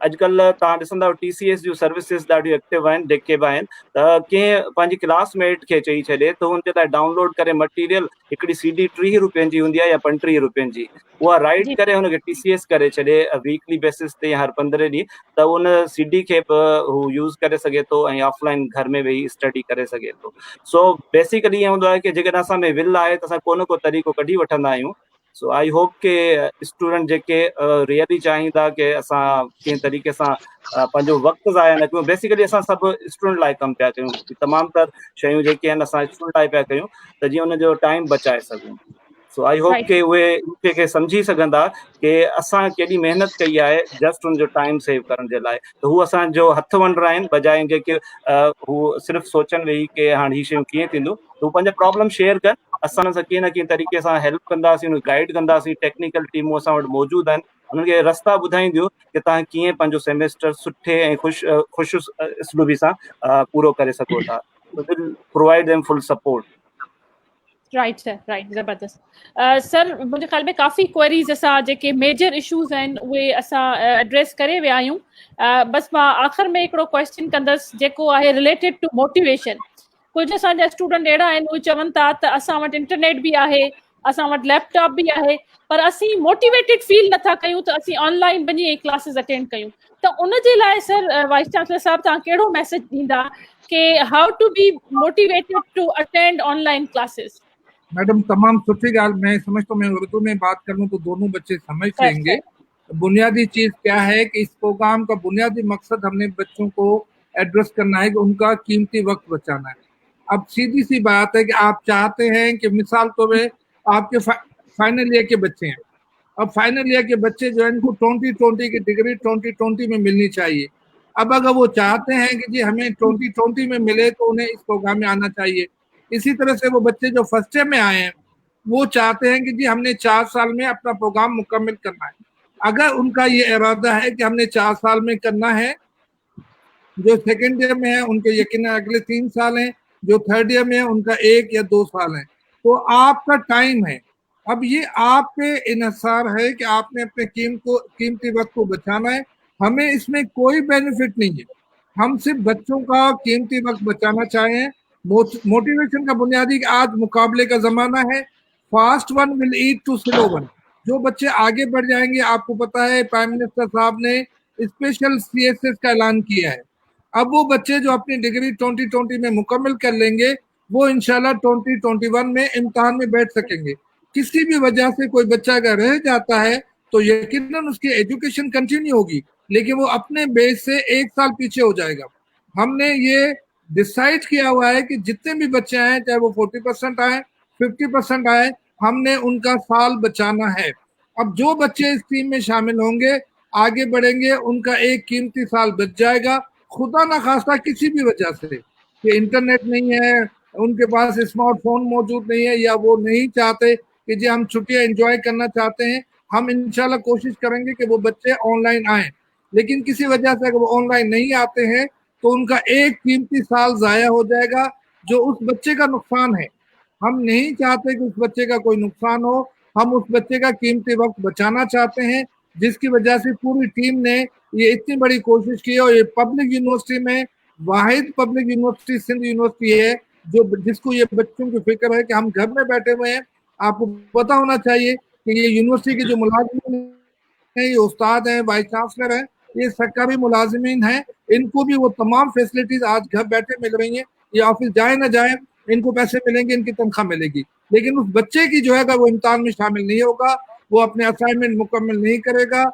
Speaker 4: अॼुकल्ह तव्हां ॾिसंदव TCS जूं सर्विसिस ॾाढियूं एक्टिव आहिनि, जेके बि आहिनि। त कंहिं पंहिंजी क्लासमेट खे चई छॾे त हुनजे लाइ डाउनलोड करे मटीरियल हिकिड़ी CD 30 रुपयनि जी हूंदी आहे या 35 रुपयनि जी, उहा राइट
Speaker 1: जी
Speaker 4: करे हुनखे TCS करे छॾे वीकली बेसिस ते या हर 15 ॾींहं, त उन CD खे बि हू यूज़ करे सघे थो ऐं ऑफलाइन घर में वेही स्टडी करे सघे थो। सो बेसिकली ईअं हूंदो आहे कि जेकॾहिं असां में विल आहे त असां को न को तरीक़ो कढी वठंदा आहियूं। सो आई होप के स्टूडेंट जेके रियली चाहींदा कि असां कंहिं तरीक़े सां पंहिंजो वक़्तु ज़ाया न कयूं। बेसिकली असां सभु स्टूडेंट लाइ कमु पिया कयूं, तमामु तर शयूं जेके आहिनि असां स्टूडेंट लाइ पिया कयूं त जीअं हुनजो टाइम बचाए सघूं। सो आई होप
Speaker 1: राइट
Speaker 4: के उहे खे सम्झी सघंदा कि असां केॾी महिनत कई आहे जस्ट हुनजो टाइम सेव करण जे लाइ। त हू असांजो हथु वंडरा आहिनि, बजाए जेके हू सिर्फ़ु सोचनि वेही कि हाणे हीअ शयूं कीअं थींदियूं। त हू पंहिंजा प्रॉब्लम शेयर कनि, असां सां कंहिं न कंहिं तरीक़े सां हेल्प कंदासीं, उन गाइड कंदासीं। टेक्निकल टीमूं असां वटि मौजूदु आहिनि, उन्हनि खे रस्ता ॿुधाईंदियूं कि तव्हां कीअं पंहिंजो सेमेस्टर सुठे ऐं ख़ुशि उसलूबी सां पूरो करे सघो था। Provide them full support.
Speaker 1: Right sir, right, ज़बरदस्त। सर मुंहिंजे ख़्याल में काफ़ी क्वेरीज़ असां जेके मेजर इशूज़ आहिनि उहे असां एड्रेस करे विया आहियूं। बसि मां आख़िर में हिकिड़ो क्वेश्चन कंदसि जेको आहे रिलेटेड टू मोटिवेशन। कुझु असांजा स्टूडेंट अहिड़ा आहिनि उहे चवनि था त असां वटि इंटरनेट बि आहे, असां वटि लैपटॉप बि आहे, पर असीं मोटिवेटेड फील नथा कयूं त असीं ऑनलाइन वञी क्लासिस अटेंड कयूं। त उनजे लाइ सर वाइस चांसलर साहब तव्हां कहिड़ो मैसेज ॾींदा कि how to be motivated to attend online classes?
Speaker 2: Madam तमाम सुठी गाल। मैं समझता हूँ मैं उर्दू में बात करूँ तो दोनों बच्चे समझ लेंगे। बुनियादी चीज क्या है कि इस प्रोग्राम का बुनियादी मकसद हमने बच्चों को एड्रेस करना है कि उनका कीमती वक्त बचाना है। अब सीधी सी बात है कि आप चाहते हैं कि मिसाल तो वे आपके फाइनल ईयर के बच्चे हैं, अब फाइनल ईयर के बच्चे जो है इनको 2020 की डिग्री 2020 में मिलनी चाहिए। अब अगर वो चाहते हैं कि जी हमें 2020 में मिले तो उन्हें इस प्रोग्राम में आना चाहिए। इसी तरह से वो बच्चे जो फर्स्ट ईयर में आए हैं वो चाहते हैं कि जी हमने 4 साल में अपना प्रोग्राम मुकम्मल करना है। अगर उनका ये इरादा है कि हमने 4 साल में करना है, जो सेकेंड ईयर में है उनके यकीन अगले 3 साल हैं, जो थर्ड ईयर में है उनका 1 या 2 साल है। तो आपका टाइम है। अब ये आप पे इन्हसार है कि आपने अपने कीमती वक्त को बचाना है। हमें इसमें कोई बेनिफिट नहीं है, हम सिर्फ बच्चों का कीमती वक्त बचाना चाहें। मोटिवेशन का बुनियादी आज मुकाबले का जमाना है। Fast one will eat to slow one. जो बच्चे आगे बढ़ जाएंगे, आपको पता है प्राइम मिनिस्टर साहब ने स्पेशल CSS का ऐलान किया है। अब वो बच्चे जो अपनी डिग्री 2020 में मुकम्मल कर लेंगे वो इंशाल्लाह 2021 में इम्तिहान में बैठ सकेंगे। किसी भी वजह से कोई बच्चा अगर रह जाता है तो यकीनन उसकी एजुकेशन कंटिन्यू होगी, लेकिन वो अपने बेस से 1 साल पीछे हो जाएगा। हमने ये डिसाइड किया हुआ है कि जितने भी बच्चे आए, चाहे वो 40% आए 50% आए, हमने उनका साल बचाना है। अब जो बच्चे इस टीम में शामिल होंगे, आगे बढ़ेंगे, उनका एक कीमती साल बच जाएगा। खुदा ना खास्ता किसी भी वजह से कि इंटरनेट नहीं है, उनके पास स्मार्टफोन मौजूद नहीं है, या वो नहीं चाहते कि जी हम छुट्टियां एंजॉय करना चाहते हैं, हम इंशाल्लाह कोशिश करेंगे कि वो बच्चे ऑनलाइन आए। लेकिन किसी वजह से अगर वो ऑनलाइन नहीं आते हैं तो उनका एक कीमती साल जाया हो जाएगा, जो उस बच्चे का नुकसान है। हम नहीं चाहते कि उस बच्चे का कोई नुकसान हो, हम उस बच्चे का कीमती वक्त बचाना चाहते हैं, जिसकी वजह से पूरी टीम ने ये इतनी बड़ी कोशिश की है। और ये पब्लिक यूनिवर्सिटी में वाहिद पब्लिक यूनिवर्सिटी सिंध यूनिवर्सिटी है जो जिसको ये बच्चों की फिक्र है कि हम घर में बैठे हुए हैं। आपको पता होना चाहिए कि ये यूनिवर्सिटी के जो मुलाजिम हैं, ये उस्ताद हैं, वाइस चांसलर हैं, ये सरकारी मुलाजिमीन हैं, इनको भी वो तमाम फैसिलिटीज आज घर बैठे मिल रही हैं। ये ऑफिस जाए ना जाए इनको पैसे मिलेंगे, इनकी तनख्वाह मिलेगी। लेकिन उस बच्चे की जो है वो इम्तिहान में शामिल नहीं होगा, वो अपने असाइनमेंट मुकम्मल नहीं करेगा।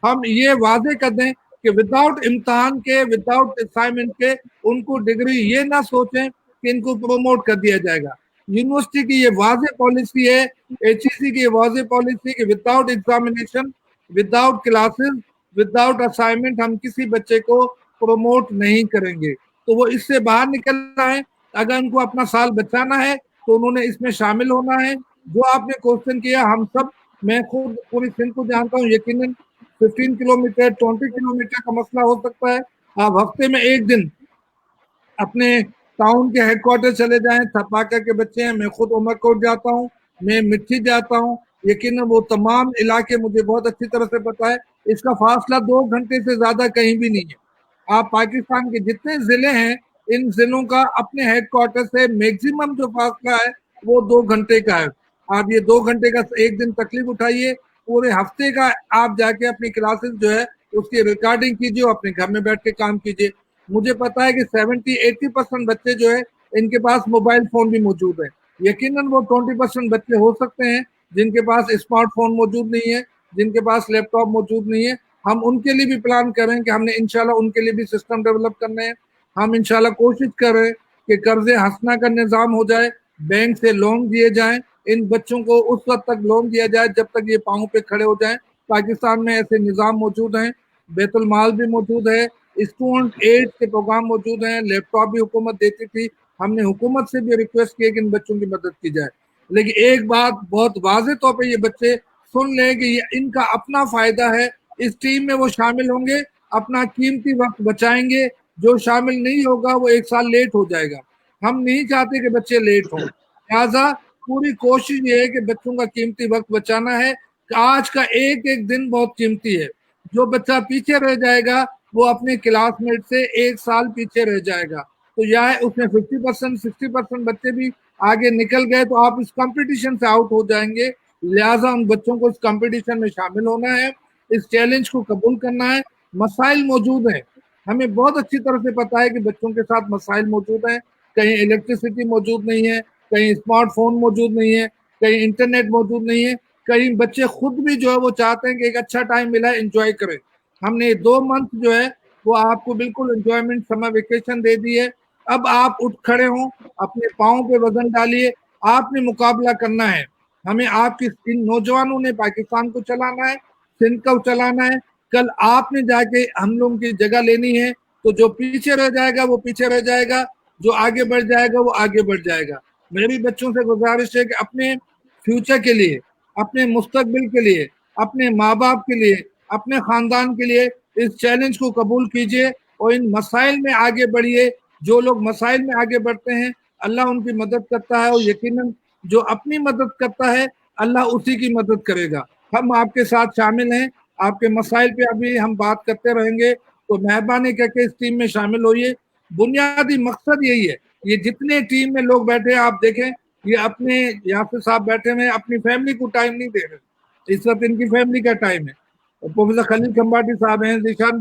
Speaker 2: हम ये वादे कर दें कि विदाउट इम्तिहान के, विदाउट असाइनमेंट के उनको डिग्री ये ना सोचें कि इनको प्रमोट कर दिया जाएगा। यूनिवर्सिटी की ये वाज़ेह पॉलिसी है, HEC की ये वाज़ेह पॉलिसी कि without examination, without classes, without assignment हम किसी बच्चे को प्रमोट नहीं करेंगे। तो वो इससे बाहर निकलना है। अगर उनको अपना साल बचाना है तो उन्होंने इसमें शामिल होना है। जो आपने क्वेश्चन किया, हम सब, मैं खुद पूरी सिंध को जानता हूँ, यकीनन 15 किलोमीटर 20 किलोमीटर का मसला हो सकता है। आप हफ्ते में एक दिन अपने टाउन के हेडक्वार्टर चले जाएं। थपाका के बच्चे हैं, मैं खुद उमरकोट जाता हूँ, मैं मिट्टी जाता हूँ, यकीनन वो तमाम इलाके मुझे बहुत अच्छी तरह से पता है। इसका फासला 2 घंटे से ज्यादा कहीं भी नहीं है। आप पाकिस्तान के जितने जिले हैं, इन जिलों का अपने हेडक्वार्टर से मैक्सिमम जो फासला है वो 2 घंटे का है। आप ये 2 घंटे का एक दिन तकलीफ उठाइए, पूरे हफ्ते का आप जाके अपनी क्लासेस जो है उसकी रिकॉर्डिंग कीजिए, अपने घर में बैठ के काम कीजिए। मुझे पता है कि 70-80% बच्चे जो है इनके पास मोबाइल फोन भी मौजूद है। यकीनन वो 20% बच्चे हो सकते हैं जिनके पास स्मार्टफोन मौजूद नहीं है, जिनके पास लैपटॉप मौजूद नहीं है। हम उनके लिए भी प्लान करें कि हमने इंशाल्लाह उनके लिए भी सिस्टम डेवलप करने हैं। हम इंशाल्लाह कोशिश करें कि कर्जे हंसना का निज़ाम हो जाए, बैंक से लोन दिए जाएं। इन बच्चों को उस वक्त तक लोन दिया जाए जब तक ये पाँव पे खड़े हो जाएं। पाकिस्तान में ऐसे निज़ाम मौजूद हैं, बैतुल माल भी मौजूद है, स्टूडेंट एड के प्रोग्राम मौजूद हैं, लैपटॉप भी हुकूमत देती थी। हमने हुकूमत से भी रिक्वेस्ट की कि इन बच्चों की मदद की जाए। लेकिन एक बात बहुत वाज़ेह तौर पे ये बच्चे सुन लें कि ये इनका अपना फायदा है। इस टीम में वो शामिल होंगे, अपना कीमती वक्त बचाएंगे। जो शामिल नहीं होगा वो 1 साल लेट हो जाएगा। हम नहीं चाहते कि बच्चे लेट हों, लिहाजा पूरी कोशिश ये है कि बच्चों का कीमती वक्त बचाना है। आज का एक एक दिन बहुत कीमती है। जो बच्चा पीछे रह जाएगा वो अपने क्लासमेट से 1 साल पीछे रह जाएगा। तो यह उसमें 50% 60% बच्चे भी आगे निकल गए तो आप इस कंपटीशन से आउट हो जाएंगे। लिहाजा उन बच्चों को इस कंपटीशन में शामिल होना है, इस चैलेंज को कबूल करना है। मसाइल मौजूद हैं, हमें बहुत अच्छी तरह से पता है कि बच्चों के साथ मसाइल मौजूद हैं। कहीं इलेक्ट्रिसिटी मौजूद नहीं है, कहीं स्मार्टफोन मौजूद नहीं है, कहीं इंटरनेट मौजूद नहीं है, कहीं बच्चे खुद भी जो है वो चाहते हैं कि एक अच्छा टाइम मिला है, एंजॉय करें। हमने 2 मंथ जो है वो आपको बिल्कुल एंजॉयमेंट समर वेकेशन दे दी है। अब आप उठ खड़े हों, अपने पाँव पे वजन डालिए, आपने मुकाबला करना है। हमें आपकी इन नौजवानों ने पाकिस्तान को चलाना है, सिंध को चलाना है। कल आपने जाके हम लोगों की जगह लेनी है। तो जो पीछे रह जाएगा वो पीछे रह जाएगा, जो आगे बढ़ जाएगा वो आगे बढ़ जाएगा। मेरी बच्चों से गुजारिश है कि अपने फ्यूचर के लिए, अपने मुस्तकबिल के लिए, अपने माँ बाप के लिए, अपने खानदान के लिए इस चैलेंज को कबूल कीजिए और इन मसाइल में आगे बढ़िए। जो लोग मसाइल में आगे बढ़ते हैं अल्लाह उनकी मदद करता है, और यकीनन जो अपनी मदद करता है अल्लाह उसी की मदद करेगा। हम आपके साथ शामिल हैं, आपके मसाइल पे अभी हम बात करते रहेंगे। तो मेहरबानी करके इस टीम में शामिल होइए। बुनियादी मकसद यही है। ये जितने टीम में लोग बैठे हैं आप देखें, ये अपने याफिर साहब बैठे हुए अपनी फैमिली को टाइम नहीं दे रहे। इस वक्त इनकी फैमिली का टाइम है। प्रोफेसर खलील खंबाटी साहब हैं, जीशान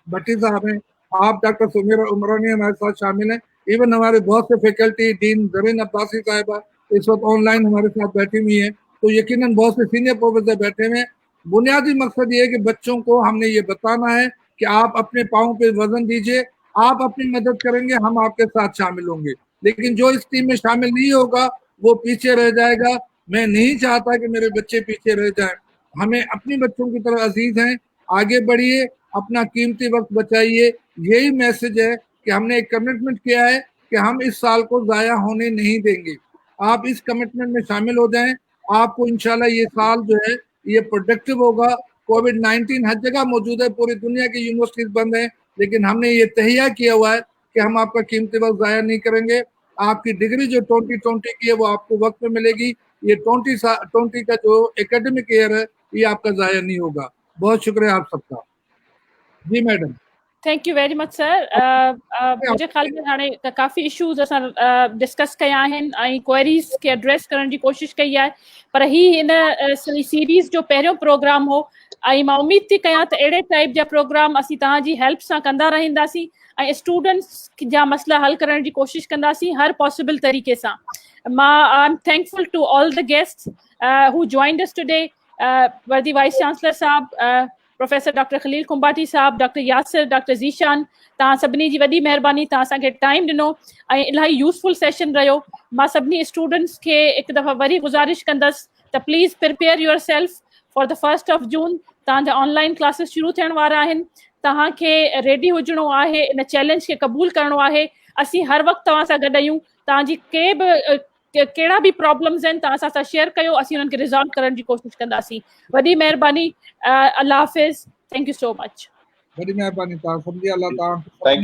Speaker 2: भट्टी साहब हैं, आप डॉक्टर सुमेरा उमरानी हमारे साथ शामिल हैं। इवन हमारे बहुत से फैकल्टी, डीन जरीन अब्बासी साहिबा इस वक्त ऑनलाइन हमारे साथ बैठी हुई हैं। तो यकीनन बहुत से सीनियर प्रोफेसर बैठे हुए हैं। बुनियादी मकसद ये है कि बच्चों को हमने ये बताना है कि आप अपने पाँव पे वजन दीजिए, आप अपनी मदद करेंगे, हम आपके साथ शामिल होंगे। लेकिन जो इस टीम में शामिल नहीं होगा वो पीछे रह जाएगा। मैं नहीं चाहता कि मेरे बच्चे पीछे रह जाएं। हमें अपने बच्चों की तरह अजीज हैं, आगे बढ़िए, अपना कीमती वक्त बचाइए। यही मैसेज है कि हमने एक कमिटमेंट किया है कि हम इस साल को ज़ाया होने नहीं देंगे। आप इस कमिटमेंट में शामिल हो जाएं। आपको इंशाल्लाह ये साल जो है ये प्रोडक्टिव होगा। कोविड-19 हर जगह मौजूद है, पूरी दुनिया की यूनिवर्सिटीज बंद है, लेकिन हमने ये तहिया किया हुआ है कि हम आपका कीमती वक्त ज़ाया नहीं करेंगे। आपकी डिग्री जो 2020 की है वो आपको वक्त में मिलेगी। ये 2020 का जो एकेडमिक ईयर है ये आपका ज़ाया नहीं होगा। बहुत शुक्रिया आप सबका। जी madam.
Speaker 1: Thank you very much sir. मुझे ख्याल में हाणे काफ़ी इशूज़ असां डिस्कस कया आहिनि ऐं क्वेरीज़ खे एड्रेस करण जी कोशिशि कई आहे। पर ही हिन सीरीज़ जो पहिरियों प्रोग्राम हो ऐं मां उमीद थी कयां त अहिड़े टाइप जा प्रोग्राम असीं तव्हांजी हेल्प सां कंदा रहंदासीं ऐं स्टूडेंट्स जा मसला हल करण जी कोशिशि कंदासीं हर पॉसिबल तरीक़े सां। I am thankful to all the guests who joined us today, worthy vice chancellor साहब, प्रोफेसर डॉक्टर खलील कुंबाटी साहब, डॉक्टर यासिर, डॉक्टर ज़ीशान, तव्हां सभिनी जी वॾी महिरबानी, तव्हां असांखे टाइम ॾिनो ऐं इलाही यूज़फुल सेशन रहियो। मां सभिनी स्टूडेंट्स खे हिकु दफ़ा वरी गुज़ारिश कंदसि त please prepare your self for the 1 जून। तव्हांजा ऑनलाइन क्लासिस शुरू थियण वारा आहिनि। तव्हांखे रेडी हुजिणो आहे, इन चैलेंज खे क़बूल करिणो आहे। असीं हर वक़्तु तव्हां सां गॾु आहियूं। तव्हांजी कहिड़ा बि प्रॉब्लम्स आहिनि तव्हां असां सां शेयर कयो, असीं उन्हनि खे रिज़ॉल्व करण जी कोशिशि कंदासीं। वॾी महिरबानी, अल्लाह हाफ़िज़, थैंक यू सो मच।
Speaker 2: वॾी महिरबानी तव्हां सभिनी, अलाह तव्हां
Speaker 5: Thank